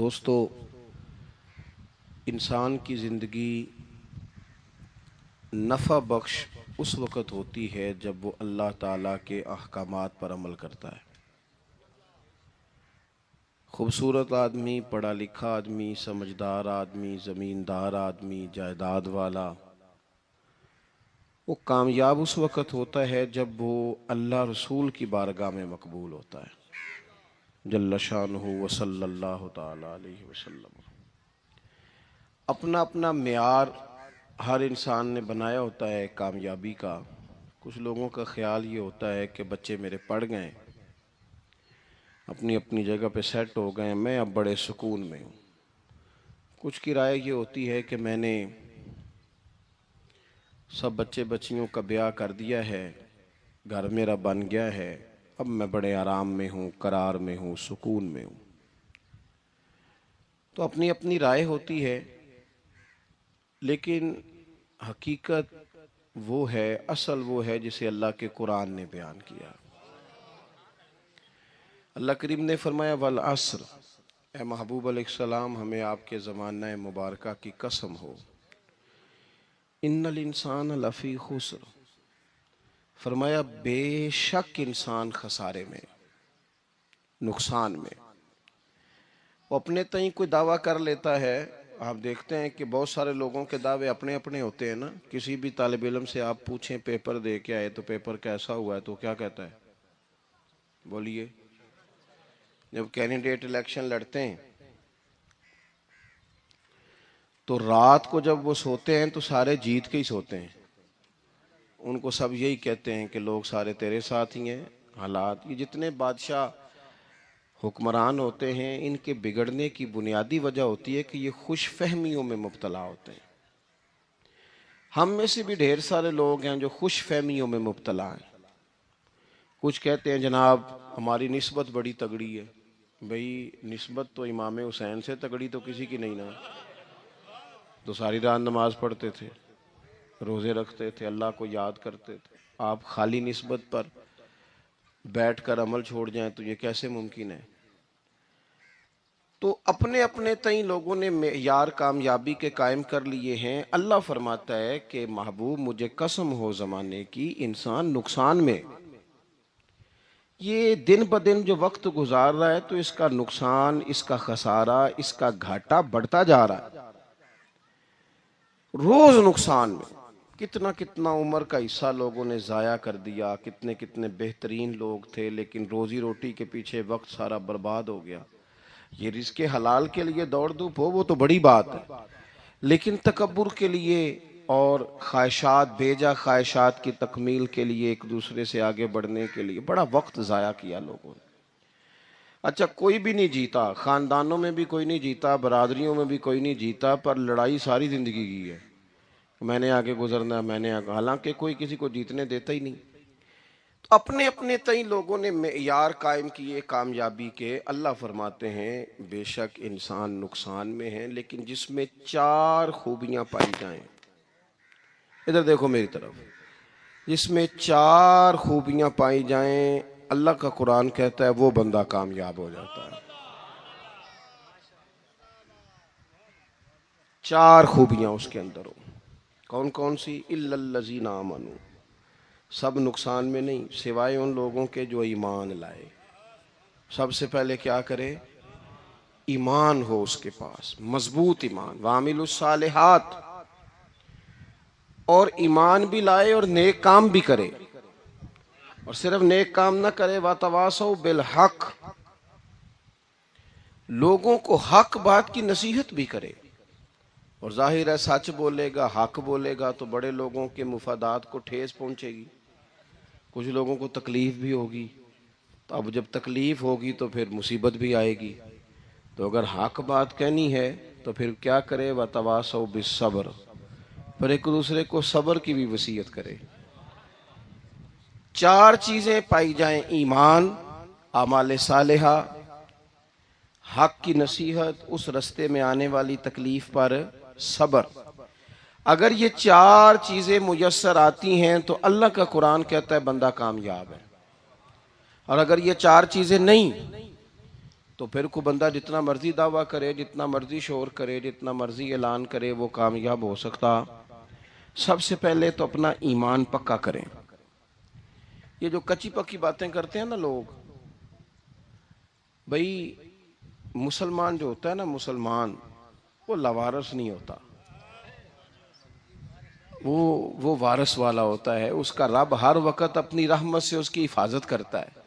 دوستو، انسان کی زندگی نفع بخش اس وقت ہوتی ہے جب وہ اللہ تعالیٰ کے احکامات پر عمل کرتا ہے۔ خوبصورت آدمی، پڑھا لکھا آدمی، سمجھدار آدمی، زمیندار آدمی، جائیداد والا، وہ کامیاب اس وقت ہوتا ہے جب وہ اللہ رسول کی بارگاہ میں مقبول ہوتا ہے جل شانہ وصلی اللہ تعالی علیہ وسلم۔ اپنا اپنا معیار ہر انسان نے بنایا ہوتا ہے کامیابی کا۔ کچھ لوگوں کا خیال یہ ہوتا ہے کہ بچے میرے پڑھ گئے، اپنی اپنی جگہ پہ سیٹ ہو گئے، میں اب بڑے سکون میں ہوں۔ کچھ کی رائے یہ ہوتی ہے کہ میں نے سب بچے بچیوں کا بیاہ کر دیا ہے، گھر میرا بن گیا ہے، اب میں بڑے آرام میں ہوں، قرار میں ہوں، سکون میں ہوں۔ تو اپنی اپنی رائے ہوتی ہے، لیکن حقیقت وہ ہے، اصل وہ ہے جسے اللہ کے قرآن نے بیان کیا۔ اللہ کریم نے فرمایا والعصر، اے محبوب علیہ السلام ہمیں آپ کے زمانہ مبارکہ کی قسم ہو، ان الانسان لفی خسر، فرمایا بے شک انسان خسارے میں، نقصان میں۔ وہ اپنے تئیں کوئی دعویٰ کر لیتا ہے، آپ دیکھتے ہیں کہ بہت سارے لوگوں کے دعوے اپنے اپنے ہوتے ہیں نا۔ کسی بھی طالب علم سے آپ پوچھیں پیپر دے کے آئے تو پیپر کیسا ہوا ہے تو کیا کہتا ہے؟ بولیے۔ جب کینڈیڈیٹ الیکشن لڑتے ہیں تو رات کو جب وہ سوتے ہیں تو سارے جیت کے ہی سوتے ہیں، ان کو سب یہی کہتے ہیں کہ لوگ سارے تیرے ساتھ ہی ہیں۔ حالات، یہ جتنے بادشاہ حکمران ہوتے ہیں ان کے بگڑنے کی بنیادی وجہ ہوتی ہے کہ یہ خوش فہمیوں میں مبتلا ہوتے ہیں۔ ہم میں سے بھی ڈھیر سارے لوگ ہیں جو خوش فہمیوں میں مبتلا ہیں۔ کچھ کہتے ہیں جناب ہماری نسبت بڑی تگڑی ہے۔ بھئی نسبت تو امام حسین سے تگڑی تو کسی کی نہیں نا، تو ساری رات نماز پڑھتے تھے، روزے رکھتے تھے، اللہ کو یاد کرتے تھے۔ آپ خالی نسبت پر بیٹھ کر عمل چھوڑ جائیں تو یہ کیسے ممکن ہے؟ تو اپنے اپنے تئیں لوگوں نے معیار کامیابی کے قائم کر لیے ہیں۔ اللہ فرماتا ہے کہ محبوب مجھے قسم ہو زمانے کی، انسان نقصان میں، یہ دن بدن جو وقت گزار رہا ہے تو اس کا نقصان، اس کا خسارہ، اس کا گھاٹا بڑھتا جا رہا ہے، روز نقصان میں۔ کتنا کتنا عمر کا حصہ لوگوں نے ضائع کر دیا، کتنے کتنے بہترین لوگ تھے لیکن روزی روٹی کے پیچھے وقت سارا برباد ہو گیا۔ یہ رزق حلال کے لیے دوڑ دھوپ ہو وہ تو بڑی بات ہے، لیکن تکبر کے لیے اور خواہشات، بیجا خواہشات کی تکمیل کے لیے، ایک دوسرے سے آگے بڑھنے کے لیے بڑا وقت ضائع کیا لوگوں نے۔ اچھا کوئی بھی نہیں جیتا، خاندانوں میں بھی کوئی نہیں جیتا، برادریوں میں بھی کوئی نہیں جیتا، پر لڑائی ساری زندگی کی ہے، میں نے آگے گزرنا، میں نے آگے، حالانکہ کوئی کسی کو جیتنے دیتا ہی نہیں۔ تو اپنے اپنے تئیں لوگوں نے معیار قائم کیے کامیابی کے۔ اللہ فرماتے ہیں بے شک انسان نقصان میں ہے، لیکن جس میں 4 خوبیاں پائی جائیں، ادھر دیکھو میری طرف، جس میں 4 خوبیاں پائی جائیں، اللہ کا قرآن کہتا ہے وہ بندہ کامیاب ہو جاتا ہے۔ 4 خوبیاں اس کے اندر ہو۔ کون کون سی؟ الا الذین آمنوا، سب نقصان میں نہیں سوائے ان لوگوں کے جو ایمان لائے۔ سب سے پہلے کیا کرے؟ ایمان ہو اس کے پاس، مضبوط ایمان، وعملوا الصالحات، اور ایمان بھی لائے اور نیک کام بھی کرے، اور صرف نیک کام نہ کرے، وَتَوَاصَوْا بِالْحَقِّ، لوگوں کو حق بات کی نصیحت بھی کرے۔ اور ظاہر ہے سچ بولے گا، حق بولے گا تو بڑے لوگوں کے مفادات کو ٹھیس پہنچے گی، کچھ لوگوں کو تکلیف بھی ہوگی، تو اب جب تکلیف ہوگی تو پھر مصیبت بھی آئے گی۔ تو اگر حق بات کہنی ہے تو پھر کیا کرے؟ وَتَوَاصَوْا بِالصَّبْرِ، پھر ایک دوسرے کو صبر کی بھی وصیت کرے۔ 4 چیزیں پائی جائیں، ایمان، اعمال صالحہ، حق کی نصیحت، اس رستے میں آنے والی تکلیف پر صبر۔ اگر یہ 4 چیزیں میسر آتی ہیں تو اللہ کا قرآن کہتا ہے بندہ کامیاب ہے۔ اور اگر یہ 4 چیزیں نہیں تو پھر کوئی بندہ جتنا مرضی دعویٰ کرے، جتنا مرضی شور کرے، جتنا مرضی اعلان کرے، وہ کامیاب ہو سکتا؟ سب سے پہلے تو اپنا ایمان پکا کریں۔ یہ جو کچی پکی باتیں کرتے ہیں نا لوگ، بھائی مسلمان جو ہوتا ہے نا، مسلمان وہ لاوارث نہیں ہوتا، وہ وارث والا ہوتا ہے۔ اس کا رب ہر وقت اپنی رحمت سے اس کی حفاظت کرتا ہے۔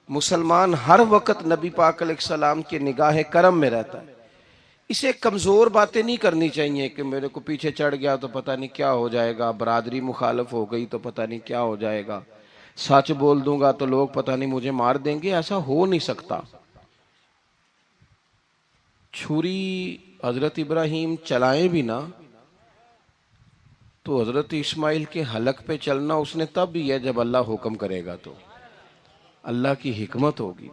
مسلمان ہر وقت نبی پاک علیہ السلام کے نگاہ کرم میں رہتا ہے۔ اسے کمزور باتیں نہیں کرنی چاہیے کہ میرے کو پیچھے چڑھ گیا تو پتہ نہیں کیا ہو جائے گا، برادری مخالف ہو گئی تو پتہ نہیں کیا ہو جائے گا، سچ بول دوں گا تو لوگ پتہ نہیں مجھے مار دیں گے۔ ایسا ہو نہیں سکتا۔ چھری حضرت ابراہیم چلائیں بھی نا تو حضرت اسماعیل کے حلق پہ چلنا اس نے تب بھی ہے جب اللہ حکم کرے گا، تو اللہ کی حکمت ہوگی۔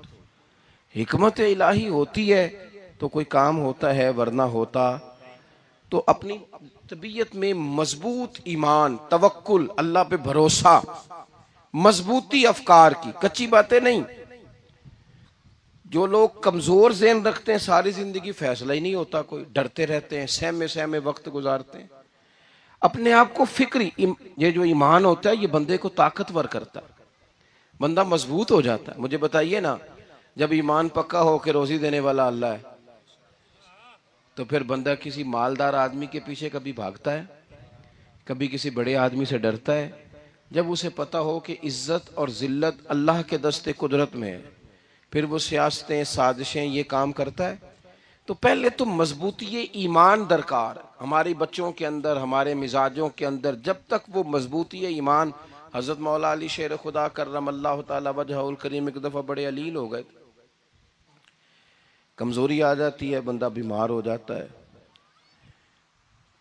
حکمت الہی ہوتی ہے تو کوئی کام ہوتا ہے، ورنہ ہوتا تو اپنی طبیعت میں مضبوط ایمان، توکل، اللہ پہ بھروسہ، مضبوطی افکار کی، کچی باتیں نہیں۔ جو لوگ کمزور ذہن رکھتے ہیں ساری زندگی فیصلہ ہی نہیں ہوتا، کوئی ڈرتے رہتے ہیں، سہمے سہمے وقت گزارتے ہیں۔ اپنے آپ کو فکری، یہ جو ایمان ہوتا ہے یہ بندے کو طاقتور کرتا ہے، بندہ مضبوط ہو جاتا ہے۔ مجھے بتائیے نا، جب ایمان پکا ہو کہ روزی دینے والا اللہ ہے تو پھر بندہ کسی مالدار آدمی کے پیچھے کبھی بھاگتا ہے؟ کبھی کسی بڑے آدمی سے ڈرتا ہے؟ جب اسے پتا ہو کہ عزت اور ذلت اللہ کے دست قدرت میں ہے، پھر وہ سیاستیں، سازشیں، یہ کام کرتا ہے۔ تو پہلے تو مضبوطی ایمان درکار ہے ہماری بچوں کے اندر، ہمارے مزاجوں کے اندر۔ جب تک وہ مضبوطی ایمان، حضرت مولا علی شیر خدا کرم اللہ تعالی وجہہ الکریم ایک دفعہ بڑے علیل ہو گئے، کمزوری آ جاتی ہے، بندہ بیمار ہو جاتا ہے۔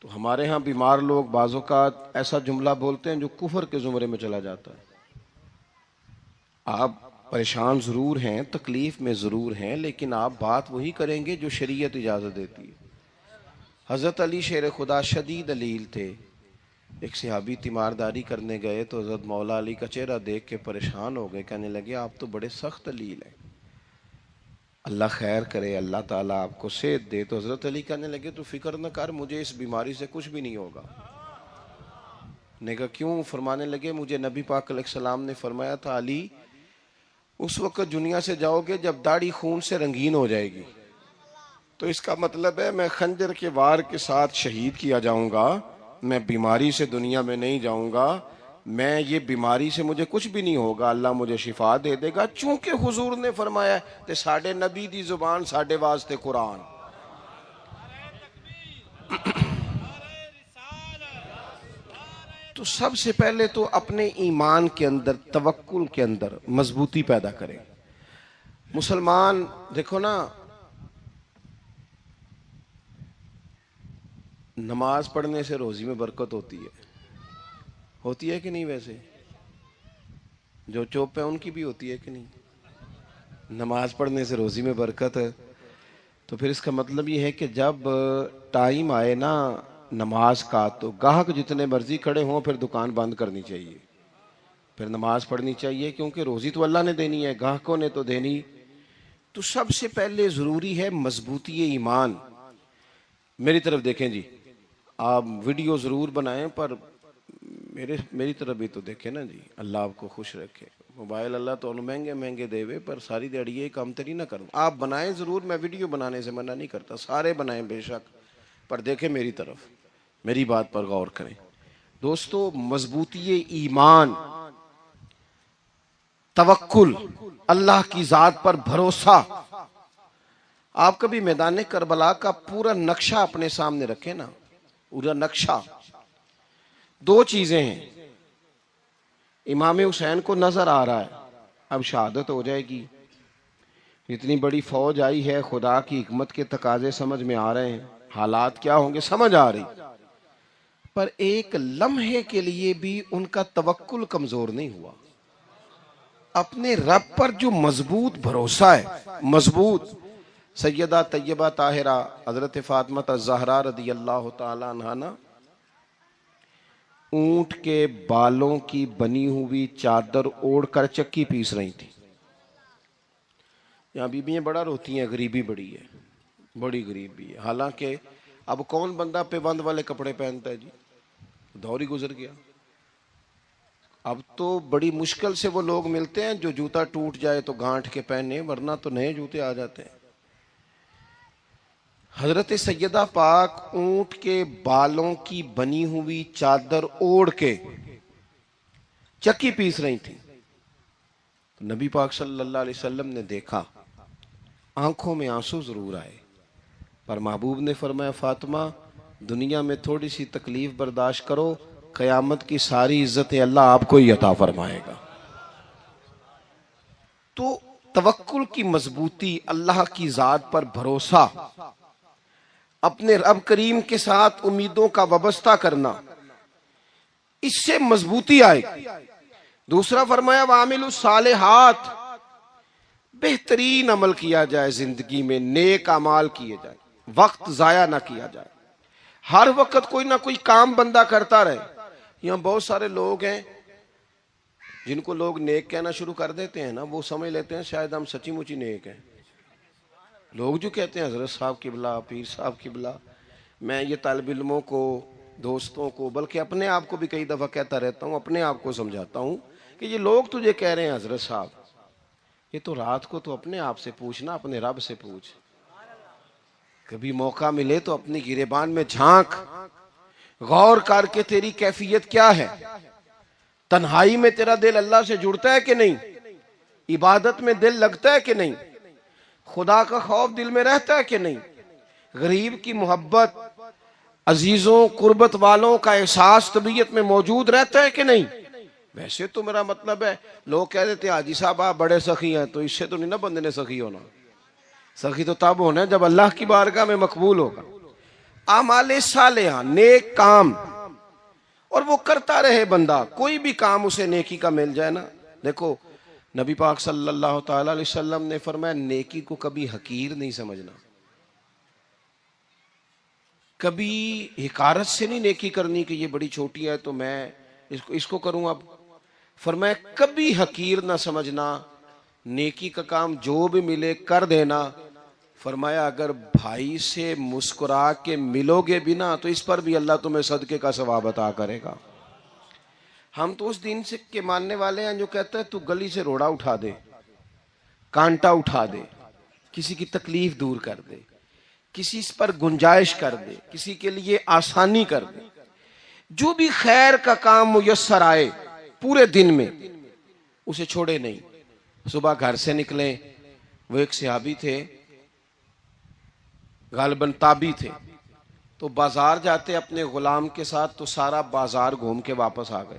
تو ہمارے ہاں بیمار لوگ بعض اوقات ایسا جملہ بولتے ہیں جو کفر کے زمرے میں چلا جاتا ہے۔ آپ پریشان ضرور ہیں، تکلیف میں ضرور ہیں، لیکن آپ بات وہی کریں گے جو شریعت اجازت دیتی ہے۔ حضرت علی شیر خدا شدید علیل تھے۔ ایک صحابی تیمارداری کرنے گئے تو حضرت مولا علی کا چہرہ دیکھ کے پریشان ہو گئے، کہنے لگے آپ تو بڑے سخت علیل ہیں، اللہ خیر کرے، اللہ تعالیٰ آپ کو صحت دے۔ تو حضرت علی کہنے لگے تو فکر نہ کر، مجھے اس بیماری سے کچھ بھی نہیں ہوگا۔ نے کہا کیوں؟ فرمانے لگے مجھے نبی پاک علیہ السلام نے فرمایا تھا علی اس وقت دنیا سے جاؤ گے جب داڑھی خون سے رنگین ہو جائے گی، تو اس کا مطلب ہے میں خنجر کے وار کے ساتھ شہید کیا جاؤں گا، میں بیماری سے دنیا میں نہیں جاؤں گا، میں یہ بیماری سے مجھے کچھ بھی نہیں ہوگا، اللہ مجھے شفا دے دے گا۔ چونکہ حضور نے فرمایا تے ساڑھے نبی دی زبان ساڑھے واسطے قرآن۔ تو سب سے پہلے تو اپنے ایمان کے اندر، توکل کے اندر مضبوطی پیدا کریں۔ مسلمان دیکھو نا، نماز پڑھنے سے روزی میں برکت ہوتی ہے کہ نہیں؟ ویسے جو چوپ ہیں ان کی بھی ہوتی ہے کہ نہیں؟ نماز پڑھنے سے روزی میں برکت ہے، تو پھر اس کا مطلب یہ ہے کہ جب ٹائم آئے نا نماز کا تو گاہک جتنے مرضی کھڑے ہوں پھر دکان بند کرنی چاہیے، پھر نماز پڑھنی چاہیے، کیونکہ روزی تو اللہ نے دینی ہے، گاہکوں نے تو دینی۔ تو سب سے پہلے ضروری ہے مضبوطی ایمان۔ میری طرف دیکھیں جی، آپ ویڈیو ضرور بنائیں پر میری طرف بھی تو دیکھیں نا جی، اللہ آپ کو خوش رکھے۔ موبائل اللہ تو مہنگے مہنگے دے وے پر ساری دیڑی یہ کام تری نہ کروں۔ آپ بنائیں ضرور، میں ویڈیو بنانے سے منع نہیں کرتا، سارے بنائیں بے شک، پر دیکھیں میری طرف، میری بات پر غور کریں۔ دوستو، مضبوطی ایمان، توکل، اللہ کی ذات پر بھروسہ۔ آپ کبھی میدان کربلا کا پورا نقشہ اپنے سامنے رکھیں نا، پورا نقشہ۔ دو چیزیں ہیں، امام حسین کو نظر آ رہا ہے اب شہادت ہو جائے گی، اتنی بڑی فوج آئی ہے، خدا کی حکمت کے تقاضے سمجھ میں آ رہے ہیں، حالات کیا ہوں گے سمجھ آ رہی، پر ایک لمحے کے لیے بھی ان کا توکل کمزور نہیں ہوا۔ اپنے رب پر جو مضبوط بھروسہ ہے، مضبوط۔ سیدہ طیبہ طاہرہ حضرت فاطمہ الزہرا رضی اللہ تعالی عنہا نا اونٹ کے بالوں کی بنی ہوئی چادر اوڑھ کر چکی پیس رہی تھی۔ یہاں بیویاں بڑا روتی ہیں، غریبی بڑی ہے، بڑی غریبی ہے. حالانکہ اب کون بندہ پیبند والے کپڑے پہنتا ہے جی، دور ہی گزر گیا. اب تو بڑی مشکل سے وہ لوگ ملتے ہیں جو جوتا ٹوٹ جائے تو گانٹھ کے پہنے، ورنہ تو نئے جوتے آ جاتے ہیں. حضرت سیدہ پاک اونٹ کے بالوں کی بنی ہوئی چادر اوڑھ کے چکی پیس رہی تھی. نبی پاک صلی اللہ علیہ وسلم نے دیکھا، آنکھوں میں آنسو ضرور آئے، پر محبوب نے فرمایا فاطمہ دنیا میں تھوڑی سی تکلیف برداشت کرو، قیامت کی ساری عزتیں اللہ آپ کو ہی عطا فرمائے گا. تو توکل کی مضبوطی، اللہ کی ذات پر بھروسہ، اپنے رب کریم کے ساتھ امیدوں کا وابستہ کرنا، اس سے مضبوطی آئے. دوسرا فرمایا وَعَمِلُوا الصَّالِحَاتِ، بہترین عمل کیا جائے زندگی میں، نیک اعمال کیے جائے، وقت ضائع نہ کیا جائے. ہر وقت کوئی نہ کوئی کام بندہ کرتا رہے. یہاں بہت سارے لوگ ہیں جن کو لوگ نیک کہنا شروع کر دیتے ہیں نا، وہ سمجھ لیتے ہیں شاید ہم سچی مچی نیک ہیں. لوگ جو کہتے ہیں حضرت صاحب قبلہ، پیر صاحب قبلہ، میں یہ طالب علموں کو، دوستوں کو، بلکہ اپنے آپ کو بھی کئی دفعہ کہتا رہتا ہوں، اپنے آپ کو سمجھاتا ہوں کہ یہ لوگ تجھے کہہ رہے ہیں حضرت صاحب، یہ تو رات کو تو اپنے آپ سے پوچھنا، اپنے رب سے پوچھ. کبھی موقع ملے تو اپنی گریبان میں جھانک، غور کر کے تیری کیفیت کیا ہے. تنہائی میں تیرا دل اللہ سے جڑتا ہے کہ نہیں؟ عبادت میں دل لگتا ہے کہ نہیں؟ خدا کا خوف دل میں رہتا ہے کہ نہیں؟ غریب کی محبت، عزیزوں قربت والوں کا احساس طبیعت میں موجود رہتا ہے کہ نہیں؟ ویسے تو میرا مطلب ہے، لوگ کہہ دیتے ہیں حاجی صاحب آپ بڑے سخی ہیں، تو اس سے تو نہیں نا بندے نے سخی ہونا. سخی تو تب ہونا ہے جب اللہ کی بارگاہ میں مقبول ہوگا. اعمال صالحہ، نیک کام، اور وہ کرتا رہے بندہ، کوئی بھی کام اسے نیکی کا مل جائے نا. دیکھو نبی پاک صلی اللہ تعالی علیہ وسلم نے فرمایا نیکی کو کبھی حقیر نہیں سمجھنا، کبھی حقارت سے نہیں نیکی کرنی کہ یہ بڑی چھوٹی ہے تو میں اس کو کروں. اب فرمایا کبھی حقیر نہ سمجھنا، نیکی کا کام جو بھی ملے کر دینا. فرمایا اگر بھائی سے مسکرا کے ملو گے بھی نا تو اس پر بھی اللہ تمہیں صدقے کا ثواب عطا کرے گا. ہم تو اس دین سے کے ماننے والے ہیں جو کہتا ہے تو گلی سے روڑا اٹھا دے، کانٹا اٹھا دے، کسی کی تکلیف دور کر دے، کسی پر گنجائش کر دے، کسی کے لیے آسانی کر دے. جو بھی خیر کا کام میسر آئے پورے دن میں اسے چھوڑے نہیں. صبح گھر سے نکلیں، وہ ایک صحابی تھے، غالباً تابعی تھے، تو بازار جاتے اپنے غلام کے ساتھ تو سارا بازار گھوم کے واپس آ گئے.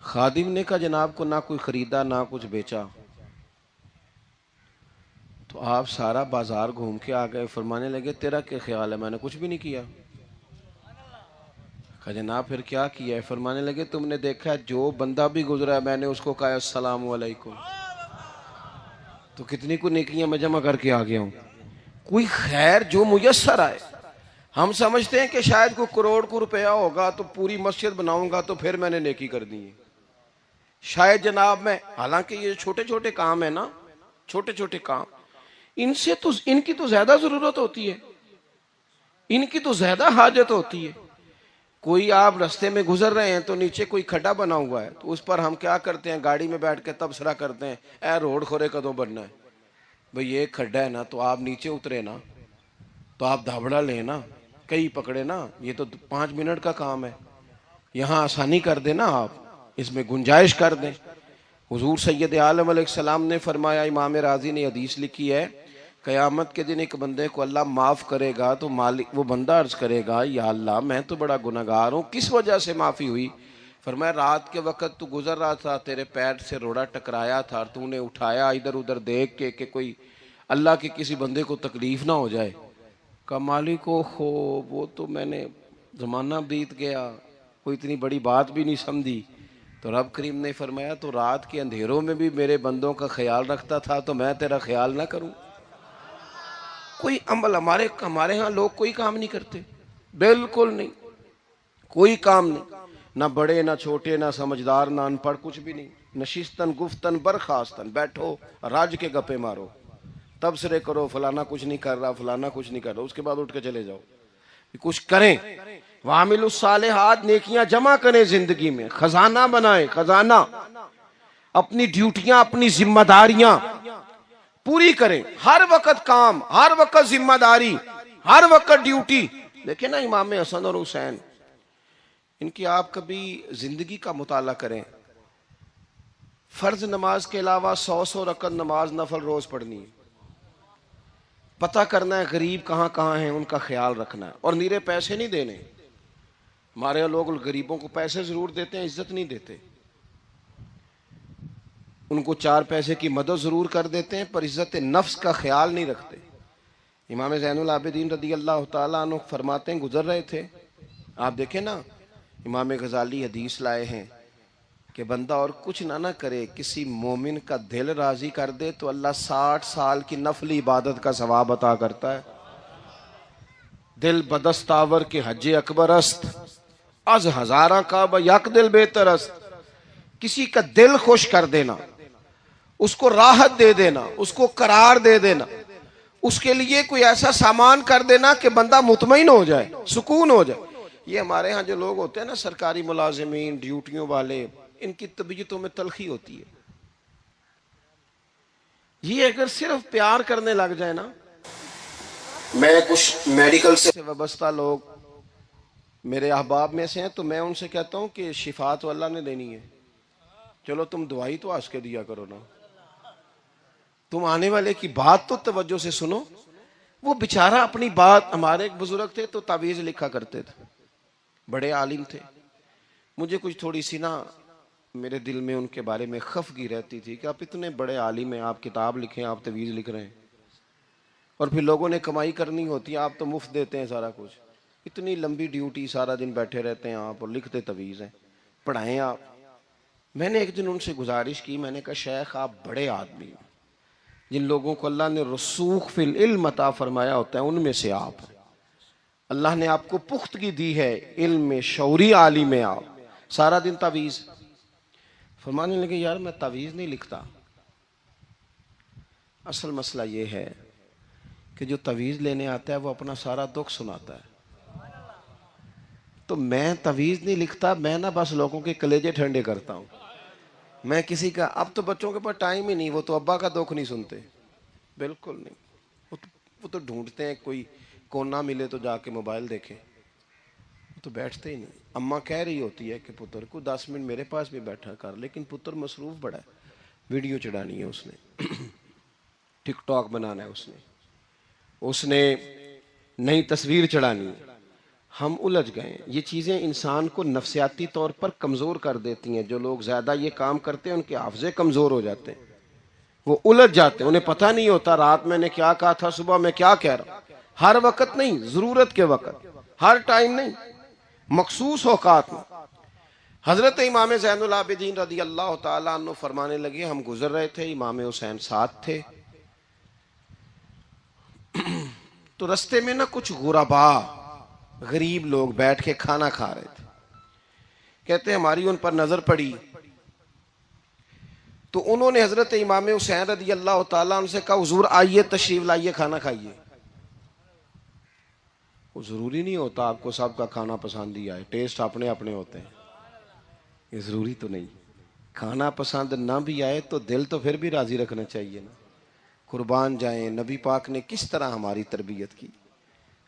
خادم نے کہا جناب کو نہ کوئی خریدا نہ کچھ بیچا، تو آپ سارا بازار گھوم کے آ گئے. فرمانے لگے تیرا کیا خیال ہے؟ میں نے کچھ بھی نہیں کیا. کہا جناب پھر کیا کیا ہے؟ فرمانے لگے تم نے دیکھا جو بندہ بھی گزرا ہے میں نے اس کو کہا السلام علیکم. تو کتنی کو نیکیاں میں جمع کر کے آ گیا ہوں. کوئی خیر جو میسر آئے. ہم سمجھتے ہیں کہ شاید کوئی کروڑ کو روپیہ ہوگا تو پوری مسجد بناؤں گا تو پھر میں نے نیکی کر دی ہے. شاید جناب میں، حالانکہ یہ چھوٹے چھوٹے کام ہیں نا، چھوٹے چھوٹے کام، ان سے تو ان کی تو زیادہ ضرورت ہوتی ہے، ان کی تو زیادہ حاجت ہوتی ہے. کوئی آپ رستے میں گزر رہے ہیں تو نیچے کوئی کھڈا بنا ہوا ہے تو اس پر ہم کیا کرتے ہیں؟ گاڑی میں بیٹھ کے تبصرہ کرتے ہیں اے روڈ کھورے کدوں بننا ہے. بھئی یہ کھڈا ہے نا تو آپ نیچے اترے نا، تو آپ دھابڑا لیں نا، کئی پکڑے نا، یہ تو 5 منٹ کا کام ہے، یہاں آسانی کر دیں نا، آپ اس میں گنجائش کر دیں. حضور سید عالم علیہ السلام نے فرمایا، امام راضی نے حدیث لکھی ہے، قیامت کے دن ایک بندے کو اللہ معاف کرے گا تو مالک وہ بندہ عرض کرے گا یا اللہ میں تو بڑا گناہگار ہوں، کس وجہ سے معافی ہوئی؟ فرمایا رات کے وقت تو گزر رہا تھا، تیرے پیر سے روڑا ٹکرایا تھا اور تو نے اٹھایا ادھر ادھر دیکھ کے کہ کوئی اللہ کے کسی بندے کو تکلیف نہ ہو جائے. کہا مالک ہو وہ تو میں نے زمانہ بیت گیا، کوئی اتنی بڑی بات بھی نہیں سمجھی. تو رب کریم نے فرمایا تو رات کے اندھیروں میں بھی میرے بندوں کا خیال رکھتا تھا تو میں تیرا خیال نہ کروں؟ کوئی عمل ہمارے ہاں لوگ کوئی کام نہیں کرتے، بالکل نہیں، کوئی کام نہیں، نہ بڑے نہ چھوٹے نہ سمجھدار نہ ان پڑھ، کچھ بھی نہیں. نشستن گفتن برخاستن، بیٹھو راج کے گپے مارو، تبصرے کرو فلانا کچھ نہیں کر رہا، فلانا کچھ نہیں کر رہا، اس کے بعد اٹھ کے چلے جاؤ، کچھ کریں۔ وعملوا الصالحات، نیکیاں جمع کریں زندگی میں، خزانہ بنائیں، خزانہ، اپنی ڈیوٹیاں، اپنی ذمہ داریاں پوری کریں، ہر وقت کام، ہر وقت ذمہ داری، ہر وقت ڈیوٹی۔ دیکھیں نا امام حسن اور حسین، ان کی آپ کبھی زندگی کا مطالعہ کریں، فرض نماز کے علاوہ 100 رکعت نماز نفل روز پڑھنی ہے، پتہ کرنا ہے غریب کہاں کہاں ہیں، ان کا خیال رکھنا ہے، اور نیرے پیسے نہیں دینے۔ ہمارے یہاں لوگ غریبوں کو پیسے ضرور دیتے ہیں، عزت نہیں دیتے، ان کو 4 پیسے کی مدد ضرور کر دیتے ہیں، پر عزت نفس کا خیال نہیں رکھتے۔ امام زین العابدین رضی اللہ تعالیٰ عنہ فرماتے ہیں، گزر رہے تھے، آپ دیکھیں نا، امام غزالی حدیث لائے ہیں کہ بندہ اور کچھ نہ کرے، کسی مومن کا دل راضی کر دے تو اللہ 60 سال کی نفلی عبادت کا ثواب عطا کرتا ہے۔ دل بدستاور کے حج اکبر است، از ہزارہ کعبہ یک دل بہتر است۔ کسی کا دل خوش کر دینا، اس کو راحت دے دینا، اس کو قرار دے دینا، اس کے لیے کوئی ایسا سامان کر دینا کہ بندہ مطمئن ہو جائے، سکون ہو جائے۔ یہ ہمارے ہاں جو لوگ ہوتے ہیں نا، سرکاری ملازمین، ڈیوٹیوں والے، ان کی طبیعتوں میں تلخی ہوتی ہے۔ یہ اگر صرف پیار کرنے لگ جائے نا، میں کچھ میڈیکل سے وابستہ لوگ میرے احباب میں سے ہیں، تو میں ان سے کہتا ہوں کہ شفا تو اللہ نے دینی ہے، چلو تم دعائی تو آج کے دیا کرو نا، تم آنے والے کی بات تو توجہ سے سنو۔ وہ بیچارہ اپنی بات، ہمارے ایک بزرگ تھے تو تعویذ لکھا کرتے تھے، بڑے عالم تھے، مجھے کچھ تھوڑی سی نا میرے دل میں ان کے بارے میں خفگی رہتی تھی کہ آپ اتنے بڑے عالم ہیں، آپ کتاب لکھیں، آپ تعویذ لکھ رہے ہیں، اور پھر لوگوں نے کمائی کرنی ہوتی ہے، آپ تو مفت دیتے ہیں سارا کچھ، اتنی لمبی ڈیوٹی، سارا دن بیٹھے رہتے ہیں آپ اور لکھتے تعویذ ہیں، پڑھائیں آپ۔ میں نے ایک دن ان سے گزارش کی، میں نے کہا شیخ آپ بڑے آدمی ہیں، جن لوگوں کو اللہ نے رسوخ فی العلم عطا فرمایا ہوتا ہے ان میں سے آپ ہیں، اللہ نے آپ کو پختگی دی ہے علم میں، شعوری عالم ہیں آپ، سارا دن تعویذ۔ فرمانے لگے یار میں تعویذ نہیں لکھتا، اصل مسئلہ یہ ہے کہ جو تعویذ لینے آتا ہے وہ اپنا سارا دکھ سناتا ہے، تو میں تعویذ نہیں لکھتا، میں نا بس لوگوں کے کلیجے ٹھنڈے کرتا ہوں، میں کسی کا، اب تو بچوں کے پاس ٹائم ہی نہیں، وہ تو ابا کا دکھ نہیں سنتے، بالکل نہیں، وہ تو ڈھونڈتے ہیں کوئی کونا ملے تو جا کے موبائل دیکھیں، وہ تو بیٹھتے ہی نہیں۔ اماں کہہ رہی ہوتی ہے کہ پتر کو 10 منٹ میرے پاس بھی بیٹھا کر، لیکن پتر مصروف بڑا ہے، ویڈیو چڑھانی ہے اس نے، ٹک ٹاک بنانا ہے اس نے نئی تصویر چڑھانی ہے۔ ہم الجھ گئے، یہ چیزیں انسان کو نفسیاتی طور پر کمزور کر دیتی ہیں، جو لوگ زیادہ یہ کام کرتے ہیں ان کے حافظے کمزور ہو جاتے ہیں، وہ الجھ جاتے ہیں، انہیں پتہ نہیں ہوتا رات میں نے کیا کہا تھا، صبح میں کیا کہہ رہا ہوں۔ ہر وقت نہیں، ضرورت کے وقت، ہر ٹائم نہیں، مخصوص اوقات میں۔ حضرت امام زین العابدین رضی اللہ تعالیٰ عنہ فرمانے لگے، ہم گزر رہے تھے، امام حسین ساتھ تھے، تو رستے میں نا کچھ غربا، غریب لوگ بیٹھ کے کھانا کھا رہے تھے، کہتے ہیں ہماری ان پر نظر پڑی، تو انہوں نے حضرت امام حسین رضی اللہ تعالیٰ عنہ سے کہا حضور آئیے تشریف لائیے کھانا کھائیے۔ وہ ضروری نہیں ہوتا آپ کو سب کا کھانا پسند ہی آئے، ٹیسٹ اپنے اپنے ہوتے ہیں، یہ ضروری تو نہیں، کھانا پسند نہ بھی آئے تو دل تو پھر بھی راضی رکھنا چاہیے نا۔ قربان جائیں، نبی پاک نے کس طرح ہماری تربیت کی۔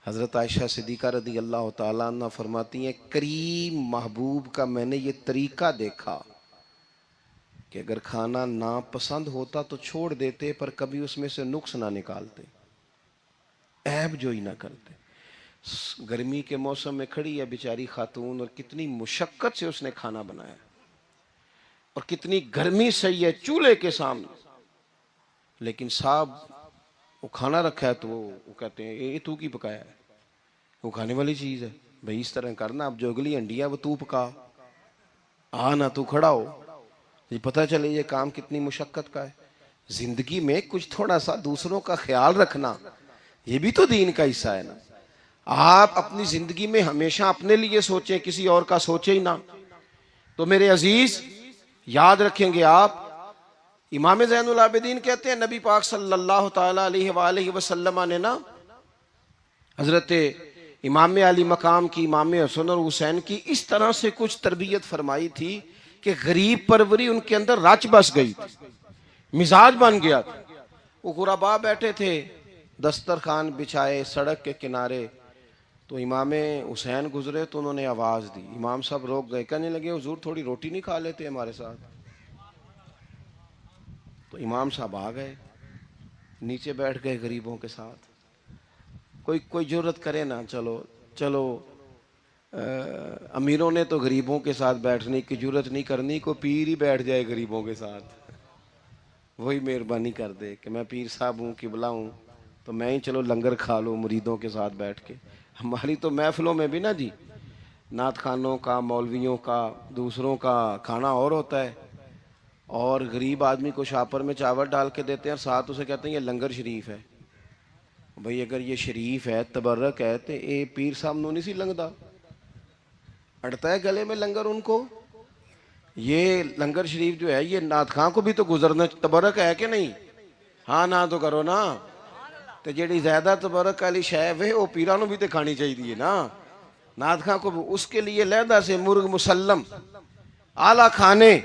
حضرت عائشہ صدیقہ رضی اللہ تعالیٰ عنہ فرماتی ہیں کریم محبوب کا میں نے یہ طریقہ دیکھا کہ اگر کھانا ناپسند ہوتا تو چھوڑ دیتے، پر کبھی اس میں سے نقص نہ نکالتے، عیب جوئی نہ کرتے۔ گرمی کے موسم میں کھڑی ہے بیچاری خاتون، اور کتنی مشقت سے اس نے کھانا بنایا، اور کتنی گرمی سہی ہے چولہے کے سامنے، لیکن صاحب وہ کھانا رکھا ہے تو وہ کہتے ہیں یہ تو کی پکایا ہے، وہ کھانے والی چیز ہے بھائی، اس طرح کرنا، اب جو اگلی ہنڈی ہے وہ تو پکا، نہ تو کھڑا ہو، یہ پتہ چلے یہ کام کتنی مشقت کا ہے۔ زندگی میں کچھ تھوڑا سا دوسروں کا خیال رکھنا یہ بھی تو دین کا حصہ ہے نا۔ آپ اپنی زندگی میں ہمیشہ اپنے لیے سوچیں، کسی اور کا سوچیں ہی نہ۔ تو میرے عزیز، یاد رکھیں گے آپ، امام زین العابدین کہتے ہیں نبی پاک صلی اللہ تعالی علیہ وآلہ وسلم نے نا حضرت امام علی مقام کی، امام حسن اور حسین کی اس طرح سے کچھ تربیت فرمائی تھی کہ غریب پروری ان کے اندر رچ بس گئی تھی، مزاج بن گیا تھا۔ وہ غربا بیٹھے تھے دسترخوان بچھائے سڑک کے کنارے، تو امام حسین گزرے تو انہوں نے آواز دی، امام صاحب روک گئے، کہنے لگے حضور تھوڑی روٹی نہیں کھا لیتے ہمارے ساتھ؟ تو امام صاحب آ گئے، نیچے بیٹھ گئے غریبوں کے ساتھ۔ کوئی جرت کرے نا، چلو امیروں نے تو غریبوں کے ساتھ بیٹھنے کی جرت نہیں کرنی، کوئی پیر ہی بیٹھ جائے غریبوں کے ساتھ، وہی مہربانی کر دے کہ میں پیر صاحب ہوں، قبلہ ہوں، تو میں ہی چلو لنگر کھا لوں مریدوں کے ساتھ بیٹھ کے۔ ہماری تو محفلوں میں بھی نا جی، نعت خانوں کا، مولویوں کا، دوسروں کا کھانا اور ہوتا ہے، اور غریب آدمی کو شاپر میں چاول ڈال کے دیتے ہیں اور ساتھ اسے کہتے ہیں یہ لنگر شریف ہے۔ بھئی اگر یہ شریف ہے، تبرک ہے، تو اے پیر صاحب نو نہیں سی لنگدا، اڑتا ہے گلے میں لنگر ان کو۔ یہ لنگر شریف جو ہے یہ نعت خاں کو بھی تو گزرنا تبرک ہے کہ نہیں؟ ہاں نہ تو کرو نا، تو جیڑی زیادہ تبرک والی شے ہے وہ پیراں نو بھی تو کھانی چاہیے نا، نعت خاں کو بھی، اس کے لیے علیحدہ سے مرغ مسلم اعلیٰ کھانے۔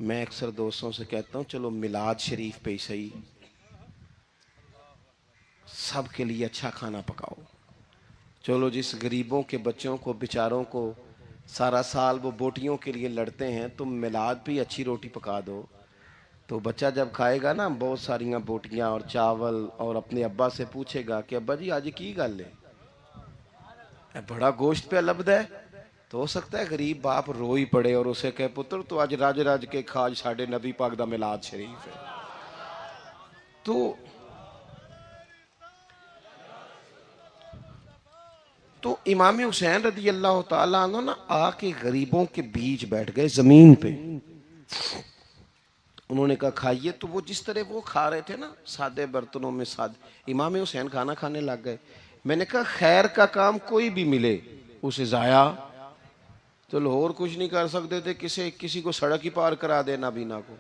میں اکثر دوستوں سے کہتا ہوں چلو میلاد شریف پہ ہی صحیح سب کے لیے اچھا کھانا پکاؤ، چلو جس غریبوں کے بچوں کو بیچاروں کو سارا سال وہ بوٹیوں کے لیے لڑتے ہیں، تم میلاد پہ اچھی روٹی پکا دو، تو بچہ جب کھائے گا نا بہت ساریاں بوٹیاں اور چاول، اور اپنے ابا سے پوچھے گا کہ ابا جی آج کی گل ہے، بڑا گوشت پہ لبد ہے، تو ہو سکتا ہے غریب باپ روئی پڑے اور اسے کہے پتر تو آج راج راج کے کھاج ساڑھے نبی پاک دا میلاد شریف ہے۔ تو امام حسین رضی اللہ تعالیٰ عنہ نا آ کے غریبوں کے بیچ بیٹھ گئے زمین پہ، انہوں نے کہا کھائیے، تو وہ جس طرح وہ کھا رہے تھے نا سادے برتنوں میں امام حسین کھانا کھانے لگ گئے۔ میں نے کہا خیر کا کام کوئی بھی ملے اسے ضائع، چلو اور کچھ نہیں کر سکتے تھے، کسی کو سڑک ہی پار کرا دے نابینا کو،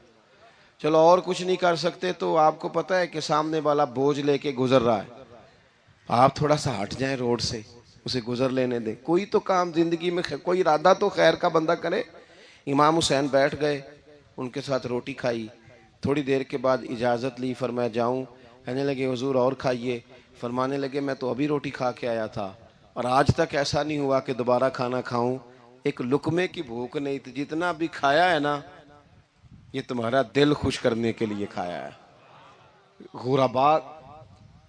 چلو اور کچھ نہیں کر سکتے تو آپ کو پتہ ہے کہ سامنے والا بوجھ لے کے گزر رہا ہے، آپ تھوڑا سا ہٹ جائیں روڈ سے، اسے گزر لینے دیں، کوئی تو کام زندگی میں کوئی ارادہ تو خیر کا بندہ کرے۔ امام حسین بیٹھ گئے، ان کے ساتھ روٹی کھائی، تھوڑی دیر کے بعد اجازت لی، فرمایا جاؤں؟ کہنے لگے حضور اور کھائیے، فرمانے لگے میں تو ابھی روٹی کھا کے آیا تھا اور آج تک ایسا نہیں ہوا کہ دوبارہ کھانا کھاؤں، ایک لقمے کی بھوک نہیں تھی، جتنا بھی کھایا ہے نا یہ تمہارا دل خوش کرنے کے لیے کھایا ہے۔ غرباء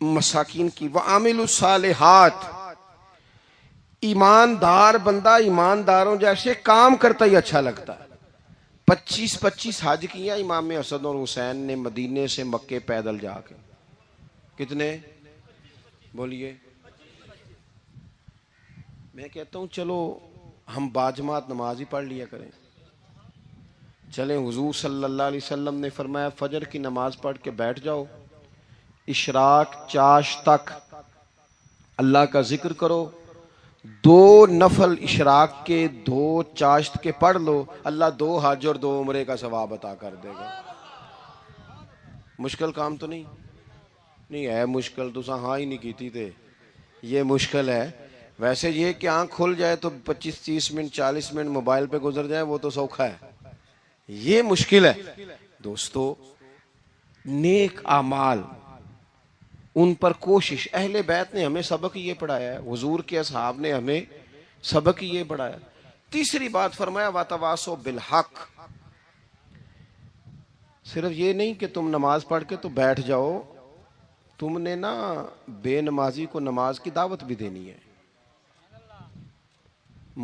مساکین کی وعامل الصالحات، ایماندار بندہ ایمانداروں جیسے کام کرتا ہی اچھا لگتا ہے۔ 25 حج کیا امام حسن اور حسین نے مدینے سے مکے پیدل جا کے، کتنے بولیے؟ میں کہتا ہوں چلو ہم باجماعت نماز ہی پڑھ لیا کریں، چلیں حضور صلی اللہ علیہ وسلم نے فرمایا فجر کی نماز پڑھ کے بیٹھ جاؤ، اشراق چاش تک اللہ کا ذکر کرو، 2 نفل اشراق کے 2 چاشت کے پڑھ لو، اللہ 2 حج اور 2 عمرے کا ثواب عطا کر دے گا۔ مشکل کام تو نہیں ہے، مشکل تو ہاں ہی نہیں کیتی تھے، یہ مشکل ہے۔ ویسے یہ کہ آنکھ کھل جائے تو 25-30 منٹ 40 منٹ موبائل پہ گزر جائے وہ تو سوکھا ہے، یہ مشکل ہے۔ دوستو نیک اعمال ان پر کوشش، اہل بیت نے ہمیں سبق یہ پڑھایا ہے، حضور کے اصحاب نے ہمیں سبق یہ پڑھایا۔ تیسری بات فرمایا وَتَوَاصَوْا بِالْحَقِّ، صرف یہ نہیں کہ تم نماز پڑھ کے تو بیٹھ جاؤ، تم نے نا بے نمازی کو نماز کی دعوت بھی دینی ہے،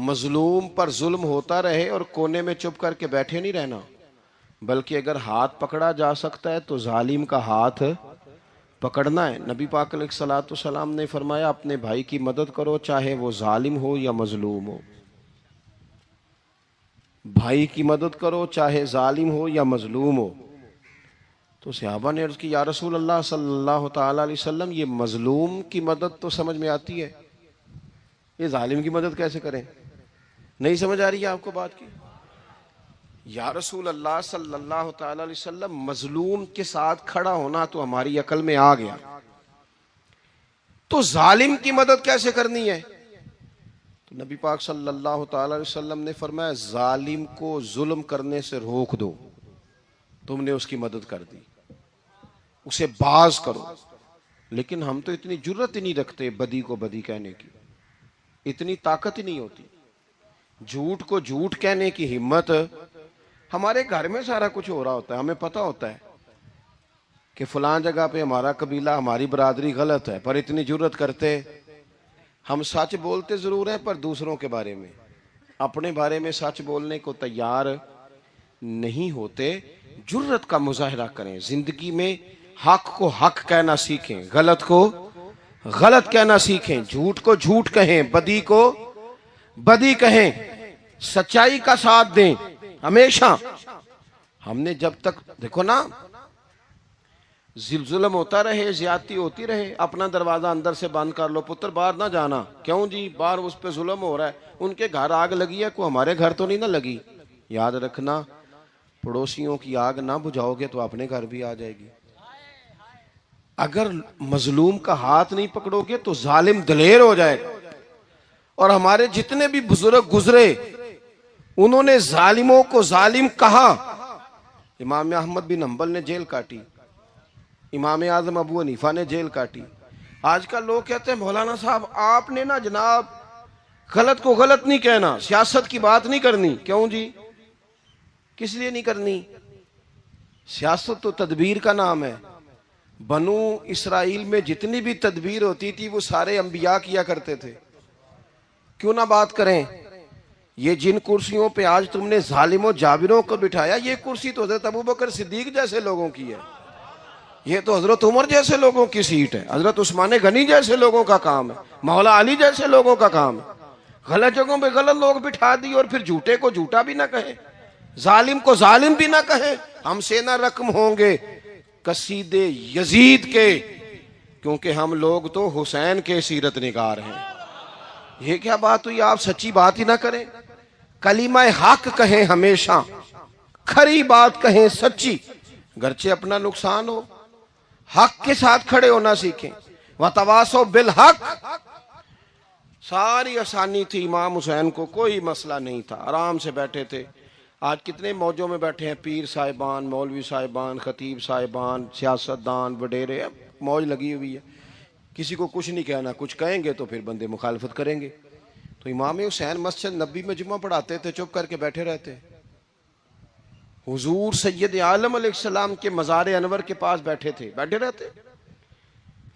مظلوم پر ظلم ہوتا رہے اور کونے میں چپ کر کے بیٹھے نہیں رہنا، بلکہ اگر ہاتھ پکڑا جا سکتا ہے تو ظالم کا ہاتھ پکڑنا ہے۔ نبی پاک علیہ الصلوۃ والسلام نے فرمایا اپنے بھائی کی مدد کرو چاہے وہ ظالم ہو یا مظلوم ہو، بھائی کی مدد کرو چاہے ظالم ہو یا مظلوم ہو۔ تو صحابہ نے عرض کی یا رسول اللہ صلی اللہ تعالی علیہ وسلم یہ مظلوم کی مدد تو سمجھ میں آتی ہے، یہ ظالم کی مدد کیسے کریں؟ نہیں سمجھ آ رہی ہے آپ کو بات کی؟ یا رسول اللہ صلی اللہ تعالی علیہ وسلم، مظلوم کے ساتھ کھڑا ہونا تو ہماری عقل میں آ گیا، تو ظالم کی مدد کیسے کرنی ہے؟ تو نبی پاک صلی اللہ تعالی علیہ وسلم نے فرمایا ظالم کو ظلم کرنے سے روک دو، تم نے اس کی مدد کر دی، اسے باز کرو۔ لیکن ہم تو اتنی جرت ہی نہیں رکھتے بدی کو بدی کہنے کی، اتنی طاقت ہی نہیں ہوتی، جھوٹ کو جھوٹ کہنے کی ہمت۔ ہمارے گھر میں سارا کچھ ہو رہا ہوتا ہے، ہمیں پتہ ہوتا ہے کہ فلاں جگہ پہ ہمارا قبیلہ ہماری برادری غلط ہے، پر اتنی جرت کرتے ہم سچ بولتے ضرور ہیں پر دوسروں کے بارے میں، اپنے بارے میں سچ بولنے کو تیار نہیں ہوتے۔ جرت کا مظاہرہ کریں، زندگی میں حق کو حق کہنا سیکھیں، غلط کو غلط کہنا سیکھیں، جھوٹ کو جھوٹ کہیں، بدی کو بدی کہیں، سچائی کا ساتھ دیں ہمیشہ۔ ہم نے جب تک دیکھو نا ظلم ہوتا رہے، زیادتی ہوتی رہے، اپنا دروازہ اندر سے بند کر لو، پتر باہر نہ جانا، کیوں جی باہر اس پہ ظلم ہو رہا ہے، ان کے گھر آگ لگی ہے، کوئی ہمارے گھر تو نہیں نہ لگی۔ یاد رکھنا پڑوسیوں کی آگ نہ بجھاؤ گے تو اپنے گھر بھی آ جائے گی۔ اگر مظلوم کا ہاتھ نہیں پکڑو گے تو ظالم دلیر ہو جائے گا۔ اور ہمارے جتنے بھی بزرگ گزرے انہوں نے ظالموں کو ظالم کہا۔ امام احمد بن حنبل نے جیل کاٹی، امام اعظم ابو حنیفہ نے جیل کاٹی۔ آج کل لوگ کہتے ہیں مولانا صاحب آپ نے نا جناب غلط کو غلط نہیں کہنا، سیاست کی بات نہیں کرنی، کیوں جی کس لیے نہیں کرنی؟ سیاست تو تدبیر کا نام ہے۔ بنو اسرائیل میں جتنی بھی تدبیر ہوتی تھی وہ سارے انبیاء کیا کرتے تھے، کیوں نہ بات کریں؟ یہ جن کرسیوں پہ آج تم نے ظالموں جابروں کو بٹھایا، یہ کرسی تو حضرت ابوبکر صدیق جیسے لوگوں کی ہے، یہ تو حضرت عمر جیسے لوگوں کی سیٹ ہے، حضرت عثمان غنی جیسے لوگوں کا کام ہے، مولا علی جیسے لوگوں کا کام ہے۔ غلط جگہوں پہ غلط لوگ بٹھا دی اور پھر جھوٹے کو جھوٹا بھی نہ کہیں، ظالم کو ظالم بھی نہ کہیں۔ ہم سے نہ رقم ہوں گے قصید یزید کے، کیونکہ ہم لوگ تو حسین کے سیرت نگار ہیں۔ یہ کیا بات ہوئی، آپ سچی بات ہی نہ کریں، کلمہ حق کہیں، ہمیشہ کھری بات کہیں، سچی، گرچہ اپنا نقصان ہو، حق کے ساتھ کھڑے ہونا سیکھیں۔ وَتَوَاصَوْا بِالْحَقِّ، ساری آسانی تھی، امام حسین کو کوئی مسئلہ نہیں تھا، آرام سے بیٹھے تھے۔ آج کتنے موجوں میں بیٹھے ہیں، پیر صاحبان، مولوی صاحبان، خطیب صاحبان، سیاستدان، وڈیرے، موج لگی ہوئی ہے، کسی کو کچھ نہیں کہنا، کچھ کہیں گے تو پھر بندے مخالفت کریں گے۔ تو امام حسین مسجد نبی میں جمعہ پڑھاتے تھے، چپ کر کے بیٹھے رہتے، حضور سید عالم علیہ السلام کے مزار انور کے پاس بیٹھے تھے، بیٹھے رہتے۔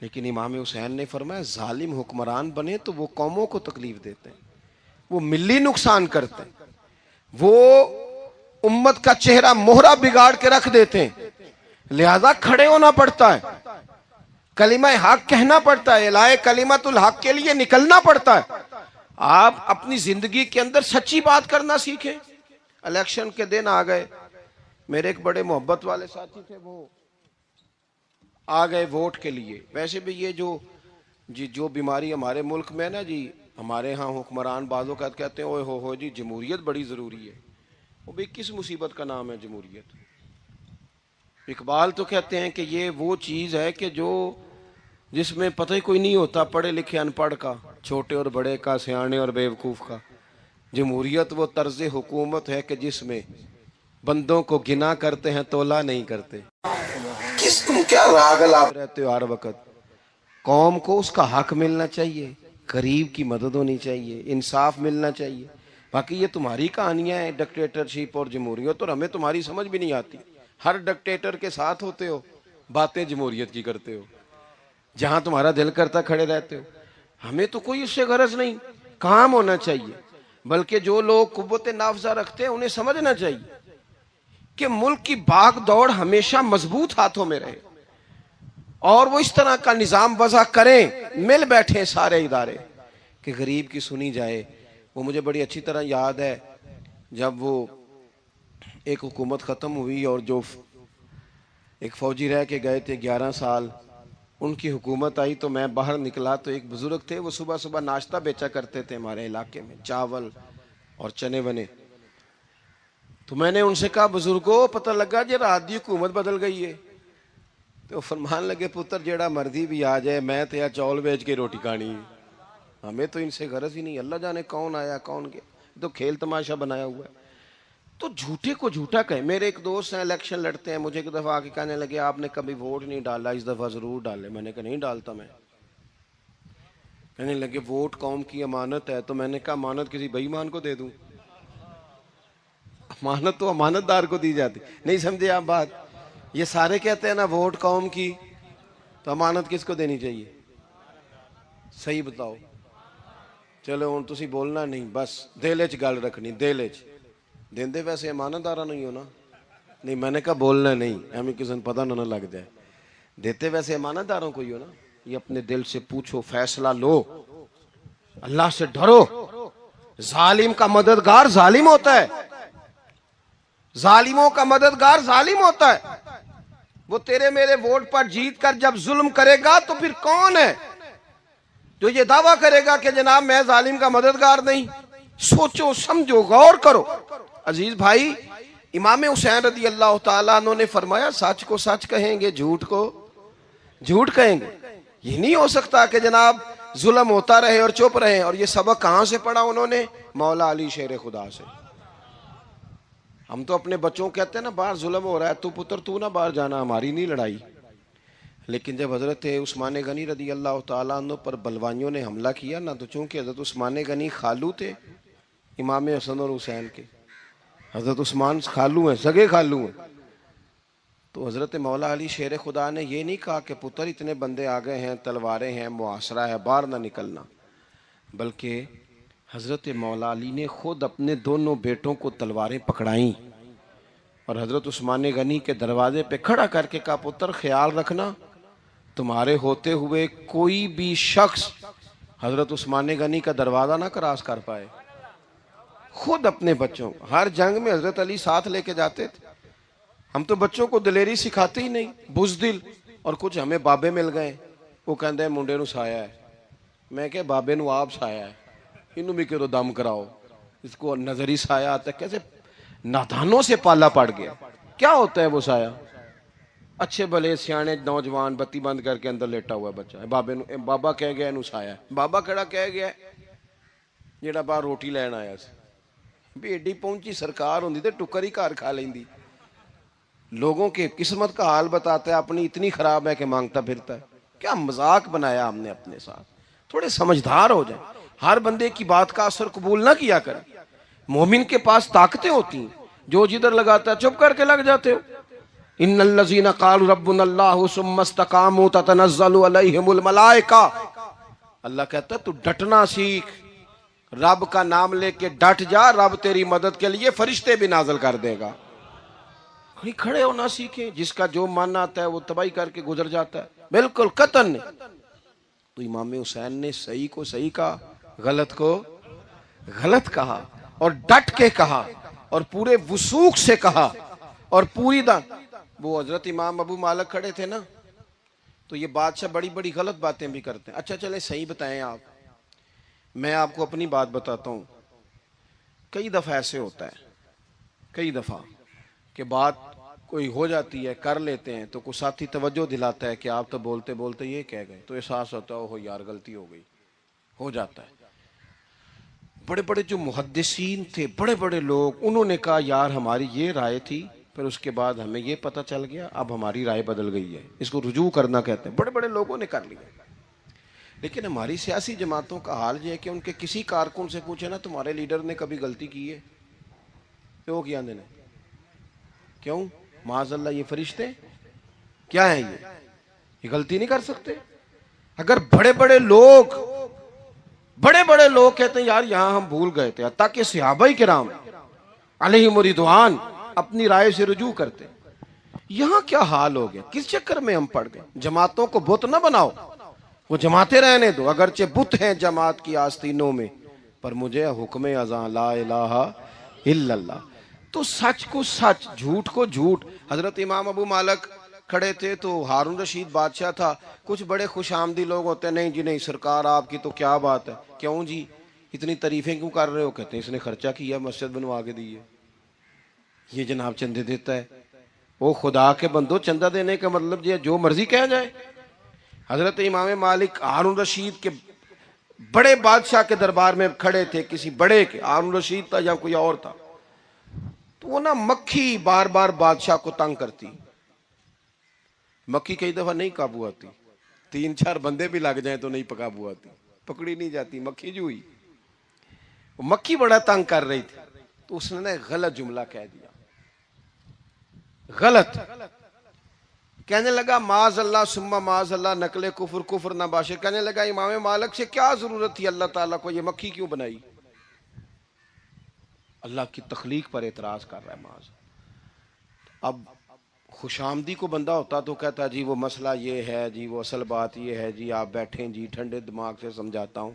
لیکن امام حسین نے فرمایا ظالم حکمران بنے تو وہ قوموں کو تکلیف دیتے ہیں، وہ ملی نقصان کرتے ہیں، وہ امت کا چہرہ مہرہ بگاڑ کے رکھ دیتے ہیں، لہذا کھڑے ہونا پڑتا ہے، کلمہ حق کہنا پڑتا ہے، الہے کلمت الحق کے لیے نکلنا پڑتا ہے۔ آپ اپنی زندگی کے اندر سچی بات کرنا سیکھیں۔ الیکشن کے دن آ گئے، میرے ایک بڑے محبت والے ساتھی تھے، وہ آ گئے ووٹ کے لیے۔ ویسے بھی یہ جو بیماری ہمارے ملک میں نا جی، ہمارے ہاں حکمران بعضوں کا کہتے ہیں اوے ہو جی جمہوریت بڑی ضروری ہے۔ وہ بھی کس مصیبت کا نام ہے جمہوریت؟ اقبال تو کہتے ہیں کہ یہ وہ چیز ہے کہ جس میں پتہ ہی کوئی نہیں ہوتا، پڑھے لکھے ان پڑھ کا، چھوٹے اور بڑے کا، سیانے اور بیوقوف کا۔ جمہوریت وہ طرز حکومت ہے کہ جس میں بندوں کو گنا کرتے ہیں، تولا نہیں کرتے۔ کس تم کیا راگل آپ رہتے ہو ہر وقت؟ قوم کو اس کا حق ملنا چاہیے، غریب کی مدد ہونی چاہیے، انصاف ملنا چاہیے۔ باقی یہ تمہاری کہانیاں ہیں ڈکٹیٹرشپ اور جمہوریت، اور ہمیں تمہاری سمجھ بھی نہیں آتی۔ ہر ڈکٹیٹر کے ساتھ ہوتے ہو، باتیں جمہوریت کی کرتے ہو، جہاں تمہارا دل کرتا کھڑے رہتے ہو۔ ہمیں تو کوئی اس سے غرض نہیں، کام ہونا چاہیے۔ بلکہ جو لوگ قوت نافذہ رکھتے ہیں انہیں سمجھنا چاہیے کہ ملک کی بھاگ دوڑ ہمیشہ مضبوط ہاتھوں میں رہے، اور وہ اس طرح کا نظام وضع کریں، مل بیٹھیں سارے ادارے کہ غریب کی سنی جائے۔ وہ مجھے بڑی اچھی طرح یاد ہے جب وہ ایک حکومت ختم ہوئی اور جو ایک فوجی رہ کے گئے تھے 11 سال، ان کی حکومت آئی تو میں باہر نکلا تو ایک بزرگ تھے، وہ صبح صبح ناشتہ بیچا کرتے تھے ہمارے علاقے میں، چاول اور چنے ونے۔ تو تو میں نے ان سے کہا بزرگوں پتہ لگا جی رات دی حکومت بدل گئی ہے. تو فرمان لگے پتر جیڑا مرضی بھی آ جائے میں تو یا چول بیچ کے روٹی کھانی, ہمیں تو ان سے غرض ہی نہیں. اللہ جانے کون آیا کون گیا, تو کھیل تماشا بنایا ہوا ہے. تو جھوٹے کو جھوٹا کہیں. میرے ایک دوست ہیں الیکشن لڑتے ہیں, مجھے ایک دفعہ آ کے کہنے لگے آپ نے کبھی ووٹ نہیں ڈالا, اس دفعہ ضرور ڈالے. میں نے کہا نہیں ڈالتا میں. کہنے لگے ووٹ قوم کی امانت ہے. تو میں نے کہا امانت کسی بے ایمان کو دے دوں؟ امانت تو امانت دار کو دی جاتی. نہیں سمجھے آپ بات؟ یہ سارے کہتے ہیں نا ووٹ قوم کی, تو امانت کس کو دینی چاہیے؟ صحیح بتاؤ. چلو ہن تسی بولنا نہیں, بس دل وچ گل رکھنی. دل وچ دیندے ویسے امانت دارا نہیں ہونا. نہیں میں نے کہا بولنا نہیں, ہمیں کسی نے پتہ نہ لگ جائے. دیتے ویسے امانت داروں کو ہی ہو نا. یہ اپنے دل سے پوچھو, فیصلہ لو, اللہ سے ڈرو. ظالم کا مددگار ظالم ہوتا ہے, ظالموں کا مددگار ظالم ہوتا ہے. وہ تیرے میرے ووٹ پر جیت کر جب ظلم کرے گا تو پھر کون ہے جو یہ دعویٰ کرے گا کہ جناب میں ظالم کا مددگار نہیں؟ سوچو سمجھو غور کرو. عزیز بھائی, امام حسین رضی اللہ تعالیٰ عنہ نے فرمایا سچ کو سچ کہیں گے, جھوٹ کو جھوٹ کہیں گے. یہ نہیں ہو سکتا کہ جناب ظلم ہوتا رہے اور چپ رہے. اور یہ سبق کہاں سے پڑھا انہوں نے؟ مولا علی شیر خدا سے. ہم تو اپنے بچوں کہتے ہیں نا باہر ظلم ہو رہا ہے, تو پتر تو نہ باہر جانا, ہماری نہیں لڑائی. لیکن جب حضرت عثمان غنی رضی اللہ تعالیٰ عنہ پر بلوائیوں نے حملہ کیا نا, تو چونکہ حضرت عثمان غنی خالو تھے امام حسن اور حسین کے, حضرت عثمان خالو ہیں, سگے خالو ہیں, تو حضرت مولا علی شیر خدا نے یہ نہیں کہا کہ پتر اتنے بندے آ گئے ہیں, تلواریں ہیں, محاصرہ ہے, باہر نہ نکلنا. بلکہ حضرت مولا علی نے خود اپنے دونوں بیٹوں کو تلواریں پکڑائیں اور حضرت عثمان غنی کے دروازے پہ کھڑا کر کے کہا پتر خیال رکھنا تمہارے ہوتے ہوئے کوئی بھی شخص حضرت عثمان غنی کا دروازہ نہ کراس کر پائے. خود اپنے بچوں, ہر جنگ میں حضرت علی ساتھ لے کے جاتے تھے. ہم تو بچوں کو دلیری سکھاتے ہی نہیں, بزدل. اور کچھ ہمیں بابے مل گئے, وہ کہندے منڈے نو سایا ہے. میں کہ بابے نو آپ سایا ہے, انہوں بھی کرو دم کراؤ, اس کو نظری سایا آتا ہے. کیسے نادانوں سے پالا پڑ گیا. کیا ہوتا ہے وہ سایہ؟ اچھے بھلے سیانے نوجوان بتی بند کر کے اندر لیٹا ہوا ہے بچہ, بابے نو بابا کہہ گیا انہوں سایا ہے. بابا کہڑا کہہ گیا جیڑا باہر روٹی لین آیا سی, بھی ایڈی پہنچی سرکار ہوندی تے ٹکر ہی گھر کھا لیندی. لوگوں کے قسمت کا حال بتاتا ہے, اپنی اتنی خراب ہے کہ مانگتا پھرتا ہے. کیا مذاق بنایا ہم نے اپنے ساتھ. تھوڑے سمجھدار ہو جائیں, ہر بندے کی بات کا اثر قبول نہ کیا کریں. مومن کے پاس طاقتیں ہوتی ہیں, جو جدھر لگاتا ہے چپ کر کے لگ جاتے ہو. ان الذین قالوا ربنا اللہ ثم استقاموا تتنزل علیہم الملائکہ. اللہ کہتا ہے تو ڈٹنا سیکھ, رب کا نام لے کے ڈٹ جا, رب تیری مدد کے لیے فرشتے بھی نازل کر دے گا. کہیں کھڑے ہونا سیکھیں, جس کا جو من آتا ہے وہ تباہی کر کے گزر جاتا ہے. بالکل قطعاً نہیں. تو امام حسین نے صحیح کو صحیح کہا, غلط کو غلط کہا, اور ڈٹ کے کہا, اور پورے وثوق سے کہا, اور پوری وہ حضرت امام ابو مالک کھڑے تھے نا, تو یہ بادشاہ بڑی بڑی غلط باتیں بھی کرتے ہیں. اچھا چلے صحیح بتائیں آپ, میں آپ کو اپنی بات بتاتا ہوں. کئی دفعہ ایسے ہوتا ہے, کئی دفعہ کہ بات کوئی ہو جاتی ہے, کر لیتے ہیں, تو کوئی ساتھی توجہ دلاتا ہے کہ آپ تو بولتے بولتے یہ کہہ گئے, تو احساس ہوتا ہے اوہ یار غلطی ہو گئی. ہو جاتا ہے. بڑے بڑے جو محدثین تھے, بڑے بڑے لوگ, انہوں نے کہا یار ہماری یہ رائے تھی, پھر اس کے بعد ہمیں یہ پتہ چل گیا, اب ہماری رائے بدل گئی ہے. اس کو رجوع کرنا کہتے ہیں. بڑے بڑے لوگوں نے کر لیا. لیکن ہماری سیاسی جماعتوں کا حال یہ ہے کہ ان کے کسی کارکن سے پوچھے نا تمہارے لیڈر نے کبھی غلطی کی ہے, کیوں کیا نے, کیوں معاذ اللہ یہ فرشتے کیا ہیں, یہ غلطی نہیں کر سکتے. اگر بڑے بڑے لوگ کہتے ہیں یار یہاں ہم بھول گئے تھے, حتیٰ کہ صحابہ کرام علیہم رضوان اپنی رائے سے رجوع کرتے. یہاں کیا حال ہو گیا, کس چکر میں ہم پڑ گئے. جماعتوں کو بت نہ بناؤ, وہ جماعتیں رہنے دو, اگرچہ بت ہیں جماعت کی آستینوں میں, پر مجھے حکم اذاں لا الہ الا اللہ. تو سچ کو سچ, جھوٹ کو جھوٹ. حضرت امام ابو مالک کھڑے تھے تو ہارون رشید بادشاہ تھا. کچھ بڑے خوش آمدی لوگ ہوتے ہیں, نہیں جی نہیں سرکار آپ کی تو کیا بات ہے, کیوں جی اتنی تعریفیں کیوں کر رہے ہو, کہتے ہیں اس نے خرچہ کیا مسجد بنوا کے دی ہے. یہ جناب چندے دیتا ہے. او خدا کے بندو، چندہ دینے کا مطلب یہ جو مرضی کہا جائے. حضرت امام مالک ہارون رشید کے بڑے بادشاہ کے دربار میں کھڑے تھے، کسی بڑے کے، ہارون رشید تھا یا کوئی اور تھا. تو وہ نا مکھی بار بار بادشاہ کو تنگ کرتی. مکھی کئی دفعہ نہیں قابو آتی، 3-4 بندے بھی لگ جائیں تو نہیں قابو آتی، پکڑی نہیں جاتی. مکھی جو ہوئی، مکھی بڑا تنگ کر رہی تھی. تو اس نے غلط جملہ کہہ دیا، غلط کہنے لگا معاذ اللہ ثم معاذ اللہ، نقل کفر کفر نہ باشے. کہنے لگا امام مالک سے کیا ضرورت تھی اللہ تعالیٰ کو یہ مکھی کیوں بنائی؟ اللہ کی تخلیق پر اعتراض کر رہا ہے معاذ. اب خوش آمدی کو بندہ ہوتا تو کہتا جی وہ مسئلہ یہ ہے جی، وہ اصل بات یہ ہے جی، آپ بیٹھیں جی، ٹھنڈے دماغ سے سمجھاتا ہوں.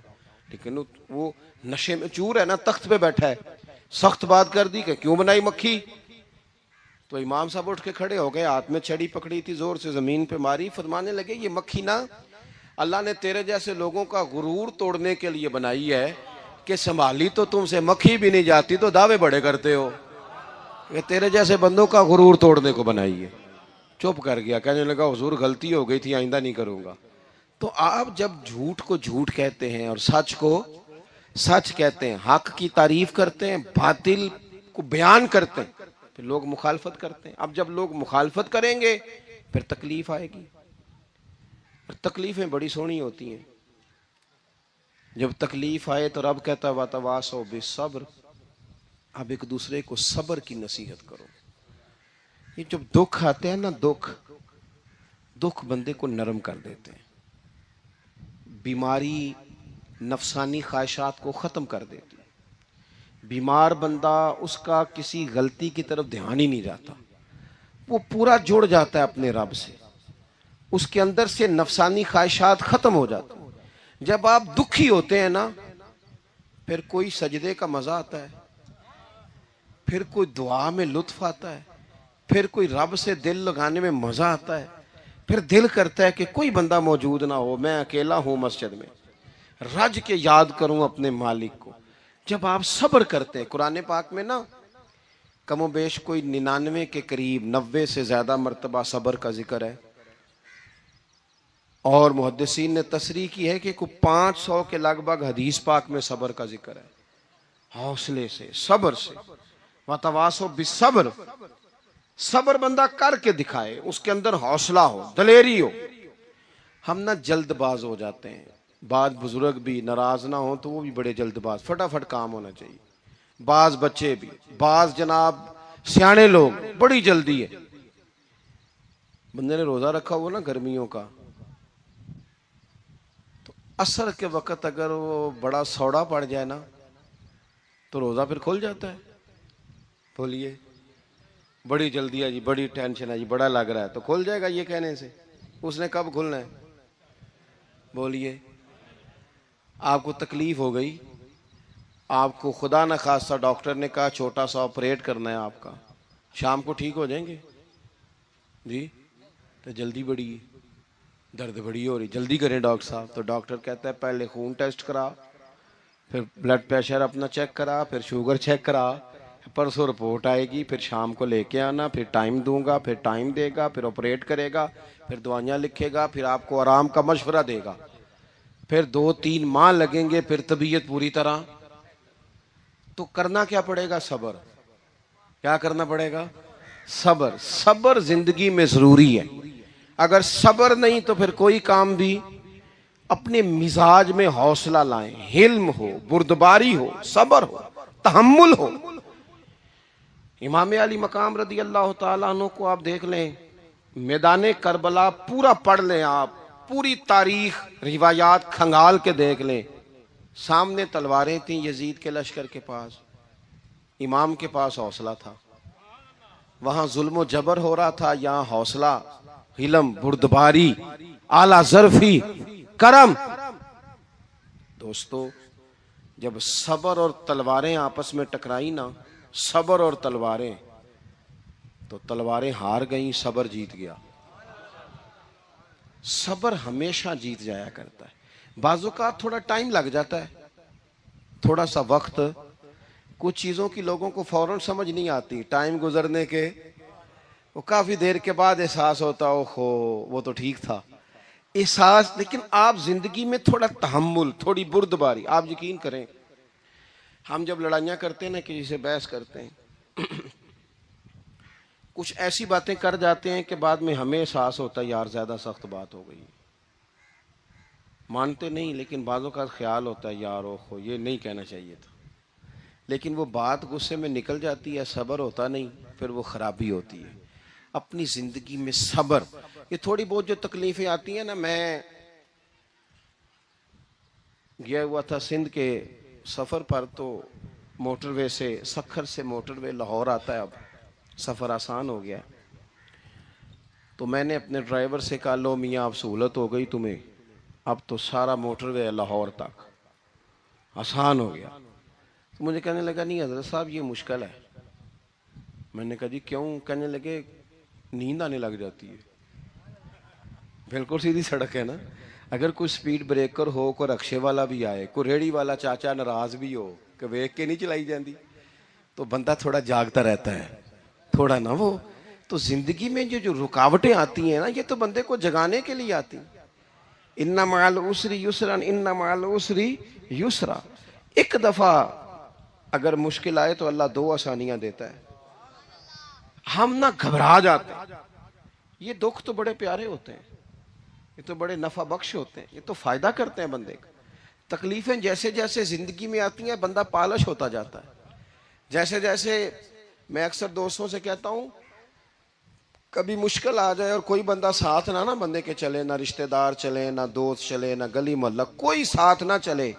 لیکن وہ نشے میں چور ہے نا، تخت پہ بیٹھا ہے، سخت بات کر دی کہ کیوں بنائی مکھی. تو امام صاحب اٹھ کے کھڑے ہو گئے، ہاتھ میں چھڑی پکڑی تھی، زور سے زمین پہ ماری. فرمانے لگے یہ مکھی نا اللہ نے تیرے جیسے لوگوں کا غرور توڑنے کے لیے بنائی ہے کہ سنبھالی تو تم سے مکھی بھی نہیں جاتی تو دعوے بڑے کرتے ہو. یہ تیرے جیسے بندوں کا غرور توڑنے کو بنائی ہے. چپ کر گیا، کہنے لگا حضور غلطی ہو گئی تھی، آئندہ نہیں کروں گا. تو آپ جب جھوٹ کو جھوٹ کہتے ہیں اور سچ کو سچ کہتے ہیں، حق کی تعریف کرتے ہیں، باطل کو بیان کرتے ہیں، پھر لوگ مخالفت کرتے ہیں. اب جب لوگ مخالفت کریں گے پھر تکلیف آئے گی. اور تکلیفیں بڑی سونی ہوتی ہیں. جب تکلیف آئے تو رب کہتا ہے وَتَوَاصَوْا بِالصَّبْرِ، اب ایک دوسرے کو صبر کی نصیحت کرو. یہ جب دکھ آتے ہیں نا، دکھ بندے کو نرم کر دیتے ہیں. بیماری نفسانی خواہشات کو ختم کر دیتی ہے. بیمار بندہ، اس کا کسی غلطی کی طرف دھیان ہی نہیں جاتا، وہ پورا جڑ جاتا ہے اپنے رب سے، اس کے اندر سے نفسانی خواہشات ختم ہو جاتی. جب آپ دکھی ہوتے ہیں نا، پھر کوئی سجدے کا مزہ آتا ہے، پھر کوئی دعا میں لطف آتا ہے، پھر کوئی رب سے دل لگانے میں مزہ آتا ہے. پھر دل کرتا ہے کہ کوئی بندہ موجود نہ ہو، میں اکیلا ہوں مسجد میں، رج کے یاد کروں اپنے مالک کو. جب آپ صبر کرتے ہیں، قرآن پاک میں نا کم و بیش کوئی 99 کے قریب، 90 سے زیادہ مرتبہ صبر کا ذکر ہے. اور محدثین نے تصریح کی ہے کہ کوئی 500 کے لگ بھگ حدیث پاک میں صبر کا ذکر ہے. حوصلے سے، صبر سے. وَتَوَاصَوْا بِالصَّبْرِ، صبر بندہ کر کے دکھائے، اس کے اندر حوصلہ ہو، دلیری ہو. ہم نہ جلد باز ہو جاتے ہیں. بعض بزرگ بھی ناراض نہ ہوں تو وہ بھی بڑے جلد باز، فٹافٹ کام ہونا چاہیے. بعض بچے بھی، بعض جناب سیانے لوگ، بڑی جلدی ہے. بندے نے روزہ رکھا ہوا نا گرمیوں کا، تو عصر کے وقت اگر وہ بڑا سوڑا پڑ جائے نا تو روزہ پھر کھل جاتا ہے. بولیے بڑی جلدی ہے جی، بڑی ٹینشن ہے جی، بڑا لگ رہا ہے، تو کھل جائے گا یہ کہنے سے. اس نے کب کھلنا ہے؟ بولیے. آپ کو تکلیف ہو گئی، آپ کو خدا نہ خواستہ ڈاکٹر نے کہا چھوٹا سا آپریٹ کرنا ہے آپ کا، شام کو ٹھیک ہو جائیں گے جی؟ تو جلدی بڑی ہے، درد بڑی ہو رہی، جلدی کریں ڈاکٹر صاحب. تو ڈاکٹر کہتا ہے پہلے خون ٹیسٹ کرا، پھر بلڈ پریشر اپنا چیک کرا، پھر شوگر چیک کرا، پرسوں رپورٹ آئے گی، پھر شام کو لے کے آنا، پھر ٹائم دوں گا، پھر ٹائم دے گا، پھر آپریٹ کرے گا، پھر دوائیاں لکھے گا، پھر آپ کو آرام کا مشورہ دے گا، پھر 2-3 ماہ لگیں گے، پھر طبیعت پوری طرح. تو کرنا کیا پڑے گا؟ صبر. کیا کرنا پڑے گا؟ صبر. صبر زندگی میں ضروری ہے. اگر صبر نہیں تو پھر کوئی کام بھی. اپنے مزاج میں حوصلہ لائیں، حلم ہو، بردباری ہو، صبر ہو، تحمل ہو. امام علی مقام رضی اللہ تعالیٰ عنہ کو آپ دیکھ لیں، میدان کربلا پورا پڑھ لیں، آپ پوری تاریخ روایات کھنگال کے دیکھ لیں. سامنے تلواریں تھیں یزید کے لشکر کے پاس، امام کے پاس حوصلہ تھا. وہاں ظلم و جبر ہو رہا تھا، یہاں حوصلہ، حلم، بردباری، اعلیٰ ظرفی، کرم. دوستو جب صبر اور تلواریں آپس میں ٹکرائی نا، صبر اور تلواریں، تو تلواریں ہار گئیں، صبر جیت گیا. صبر ہمیشہ جیت جایا کرتا ہے. بعض اوقات تھوڑا ٹائم لگ جاتا ہے، تھوڑا سا وقت کچھ چیزوں کی لوگوں کو فوراً سمجھ نہیں آتی، ٹائم گزرنے کے وہ کافی دیر کے بعد احساس ہوتا اوہو وہ تو ٹھیک تھا احساس. لیکن آپ زندگی میں تھوڑا تحمل، تھوڑی بردباری. آپ یقین کریں ہم جب لڑائیاں کرتے ہیں نا، کسی سے بحث کرتے ہیں، کچھ ایسی باتیں کر جاتے ہیں کہ بعد میں ہمیں احساس ہوتا ہے یار زیادہ سخت بات ہو گئی. مانتے نہیں لیکن بعضوں کا خیال ہوتا ہے یار اوہو یہ نہیں کہنا چاہیے تھا. لیکن وہ بات غصے میں نکل جاتی ہے، صبر ہوتا نہیں، پھر وہ خرابی ہوتی ہے. اپنی زندگی میں صبر. یہ تھوڑی بہت جو تکلیفیں آتی ہیں نا، میں گیا ہوا تھا سندھ کے سفر پر، تو موٹر وے سے، سکھر سے موٹر وے لاہور آتا ہے، اب سفر آسان ہو گیا. تو میں نے اپنے ڈرائیور سے کہا لو میاں اب سہولت ہو گئی تمہیں، اب تو سارا موٹر وے لاہور تک آسان ہو گیا. تو مجھے کہنے لگا نہیں حضرت صاحب یہ مشکل ہے. میں نے کہا جی کیوں؟ کہنے لگے نیند آنے لگ جاتی ہے. بالکل سیدھی سڑک ہے نا، اگر کوئی سپیڈ بریکر ہو، کوئی رکشے والا بھی آئے، کوئی ریڑھی والا چاچا ناراض بھی ہو کہ ویک کے نہیں چلائی جاندی، تو بندہ تھوڑا جاگتا رہتا ہے تھوڑا نا. وہ تو زندگی میں جو رکاوٹیں آتی ہیں نا، یہ تو بندے کو جگانے کے لیے آتی. ان مع العسر یسرا ان مع العسر یسرا. ایک دفعہ اگر مشکل آئے تو اللہ دو آسانیاں دیتا ہے. ہم نہ گھبرا جاتے ہیں. یہ دکھ تو بڑے پیارے ہوتے ہیں، یہ تو بڑے نفع بخش ہوتے ہیں، یہ تو فائدہ کرتے ہیں بندے کا. تکلیفیں جیسے جیسے زندگی میں آتی ہیں بندہ پالش ہوتا جاتا ہے. جیسے جیسے میں اکثر دوستوں سے کہتا ہوں کبھی مشکل آ جائے اور کوئی بندہ ساتھ نہ بندے کے چلے، نہ رشتہ دار چلے، نہ دوست چلے، نہ گلی محلہ کوئی ساتھ نہ چلے،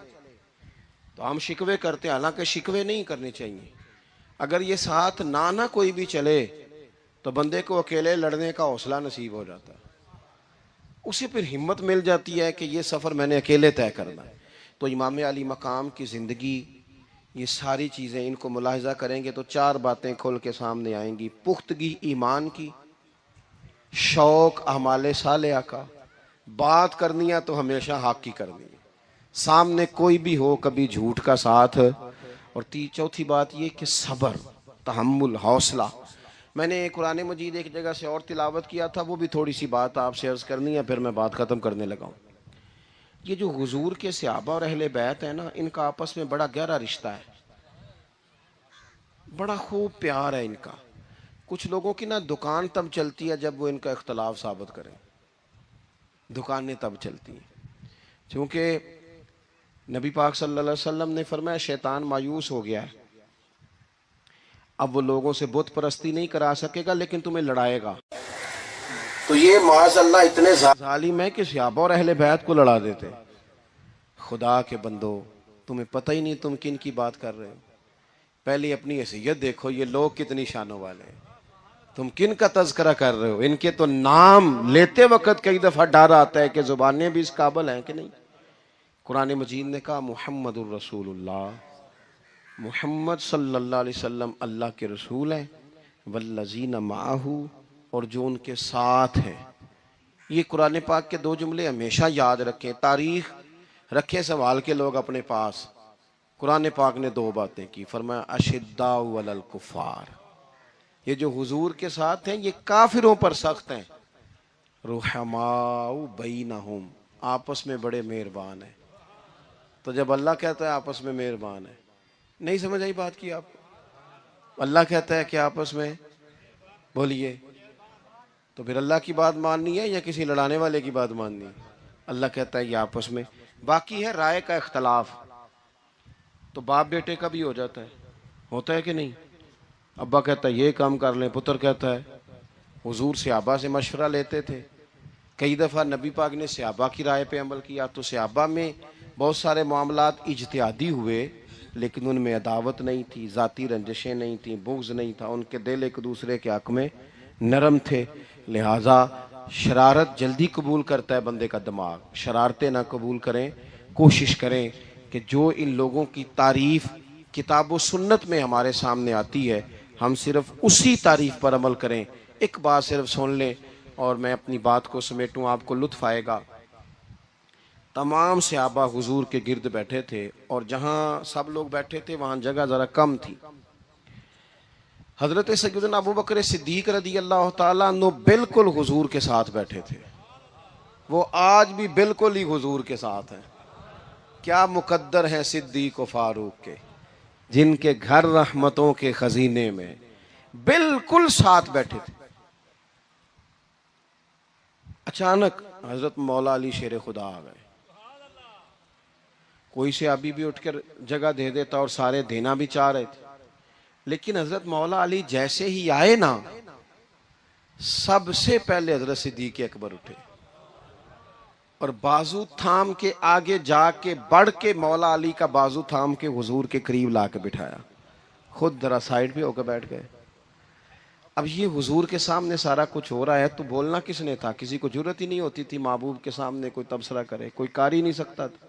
تو ہم شکوے کرتے ہیں. حالانکہ شکوے نہیں کرنے چاہیے. اگر یہ ساتھ نہ کوئی بھی چلے تو بندے کو اکیلے لڑنے کا حوصلہ نصیب ہو جاتا ہے. اسے پھر ہمت مل جاتی ہے کہ یہ سفر میں نے اکیلے طے کرنا ہے. تو امام علی مقام کی زندگی، یہ ساری چیزیں ان کو ملاحظہ کریں گے تو چار باتیں کھل کے سامنے آئیں گی. پختگی ایمان کی، شوق اعمال صالحہ کا، بات کرنی ہے تو ہمیشہ حق کی کرنی ہے، سامنے کوئی بھی ہو کبھی جھوٹ کا ساتھ. اور چوتھی بات یہ کہ صبر، تحمل، حوصلہ. میں نے قرآن مجید ایک جگہ سے اور تلاوت کیا تھا، وہ بھی تھوڑی سی بات آپ سے عرض کرنی ہے، پھر میں بات ختم کرنے لگا ہوں. یہ جو حضور کے صحابہ اور اہل بیت ہیں نا، ان کا آپس میں بڑا گہرا رشتہ ہے، بڑا خوب پیار ہے ان کا. کچھ لوگوں کی نا دکان تب چلتی ہے جب وہ ان کا اختلاف ثابت کریں، دکانیں تب چلتی ہیں. چونکہ نبی پاک صلی اللہ علیہ وسلم نے فرمایا شیطان مایوس ہو گیا ہے، اب وہ لوگوں سے بت پرستی نہیں کرا سکے گا لیکن تمہیں لڑائے گا. تو یہ معاذ اللہ اتنے ظالم ہے کہ صحابہ اور اہل بیت کو لڑا دیتے. خدا کے بندو تمہیں پتہ ہی نہیں تم کن کی بات کر رہے ہو. پہلے اپنی حیثیت دیکھو، یہ لوگ کتنی شانوں والے ہیں، تم کن کا تذکرہ کر رہے ہو. ان کے تو نام لیتے وقت کئی دفعہ ڈر آتا ہے کہ زبانیں بھی اس قابل ہیں کہ نہیں. قرآن مجید نے کہا محمد الرسول اللہ، محمد صلی اللہ علیہ وسلم اللہ کے رسول ہیں، والذین معہ، اور جو ان کے ساتھ ہیں. یہ قرآن پاک کے دو جملے ہمیشہ یاد رکھیں، تاریخ رکھیں سنبھال کے لوگ اپنے پاس. قرآن پاک نے دو باتیں کی، فرمایا اشداء علی الکفار، یہ جو حضور کے ساتھ ہیں یہ کافروں پر سخت ہیں، رحماء بینہم، آپس میں بڑے مہربان ہیں. تو جب اللہ کہتا ہے آپس میں مہربان ہے، نہیں سمجھ آئی بات کی آپ کو؟ اللہ کہتا ہے کہ آپس میں بولیے، تو پھر اللہ کی بات ماننی ہے یا کسی لڑانے والے کی بات ماننی ہے؟ اللہ کہتا ہے یہ آپس میں. باقی ہے رائے کا اختلاف، تو باپ بیٹے کا بھی ہو جاتا ہے، ہوتا ہے کہ نہیں؟ ابا کہتا ہے یہ کام کر لیں، پتر کہتا ہے. حضور صحابہ سے مشورہ لیتے تھے، کئی دفعہ نبی پاک نے صحابہ کی رائے پہ عمل کیا. تو صحابہ میں بہت سارے معاملات اجتہادی ہوئے لیکن ان میں عداوت نہیں تھی، ذاتی رنجشیں نہیں تھیں، بغض نہیں تھا، ان کے دل ایک دوسرے کے حق میں نرم تھے. لہٰذا شرارت جلدی قبول کرتا ہے بندے کا دماغ، شرارتیں نہ قبول کریں. کوشش کریں کہ جو ان لوگوں کی تعریف کتاب و سنت میں ہمارے سامنے آتی ہے ہم صرف اسی تعریف پر عمل کریں. ایک بات صرف سن لیں اور میں اپنی بات کو سمیٹوں، آپ کو لطف آئے گا. تمام صحابہ حضور کے گرد بیٹھے تھے، اور جہاں سب لوگ بیٹھے تھے وہاں جگہ ذرا کم تھی۔ حضرت سیدنا ابو بکر صدیق رضی اللہ تعالیٰ عنہ بالکل حضور کے ساتھ بیٹھے تھے، وہ آج بھی بالکل ہی حضور کے ساتھ ہیں۔ کیا مقدر ہیں صدیق و فاروق کے، جن کے گھر رحمتوں کے خزینے میں بالکل ساتھ بیٹھے تھے۔ اچانک حضرت مولا علی شیر خدا آ گئے۔ کوئی سے ابھی بھی اٹھ کر جگہ دے دیتا اور سارے دینا بھی چاہ رہے تھے، لیکن حضرت مولا علی جیسے ہی آئے نا، سب سے پہلے حضرت صدیق اکبر اٹھے اور بازو تھام کے آگے جا کے بڑھ کے مولا علی کا بازو تھام کے حضور کے قریب لا کے بٹھایا، خود ذرا سائڈ پہ ہو کے بیٹھ گئے۔ اب یہ حضور کے سامنے سارا کچھ ہو رہا ہے تو بولنا کس نے تھا؟ کسی کو ضرورت ہی نہیں ہوتی تھی محبوب کے سامنے کوئی تبصرہ کرے، کوئی کر ہی نہیں سکتا تھا،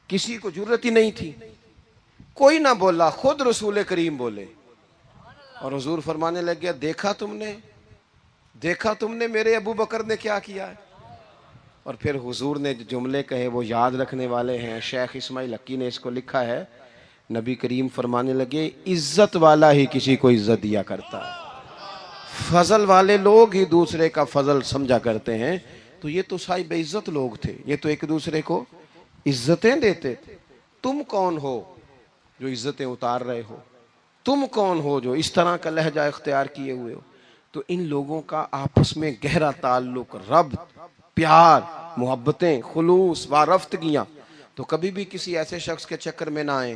کسی کو ضرورت ہی نہیں تھی، کوئی نہ بولا، خود رسول کریم بولے اور حضور فرمانے لگ گیا، دیکھا تم نے میرے ابو بکر نے کیا کیا ہے؟ اور پھر حضور نے جو جملے کہے وہ یاد رکھنے والے ہیں۔ شیخ اسماعیل حقی نے اس کو لکھا ہے، نبی کریم فرمانے لگے، عزت والا ہی کسی کو عزت دیا کرتا ہے، فضل والے لوگ ہی دوسرے کا فضل سمجھا کرتے ہیں۔ تو یہ تو صاحب عزت لوگ تھے، یہ تو ایک دوسرے کو عزتیں دیتے تھے۔ تم کون ہو جو عزتیں اتار رہے ہو؟ تم کون ہو جو اس طرح کا لہجہ اختیار کیے ہوئے ہو؟ تو ان لوگوں کا آپس میں گہرا تعلق، ربط، پیار، محبتیں، خلوص، وارفتگیاں، تو کبھی بھی کسی ایسے شخص کے چکر میں نہ آئیں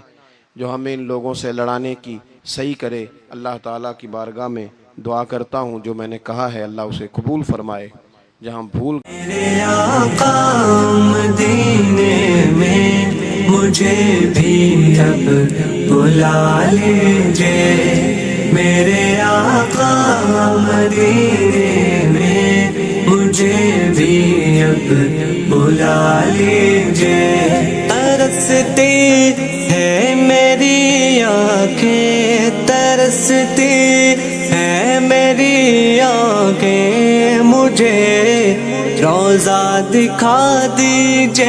جو ہمیں ان لوگوں سے لڑانے کی صحیح کرے۔ اللہ تعالیٰ کی بارگاہ میں دعا کرتا ہوں جو میں نے کہا ہے اللہ اسے قبول فرمائے، جہاں بھول میرے آقا مدینے میں مجھے بھی اب بلا لیجئے، میرے آقا مدینے میں مجھے بھی اب بلا لیجئے۔ ترستی ہے میری آنکھیں، ترستی ہے میری آنکھیں، مجھے روضہ دکھا دیجئے۔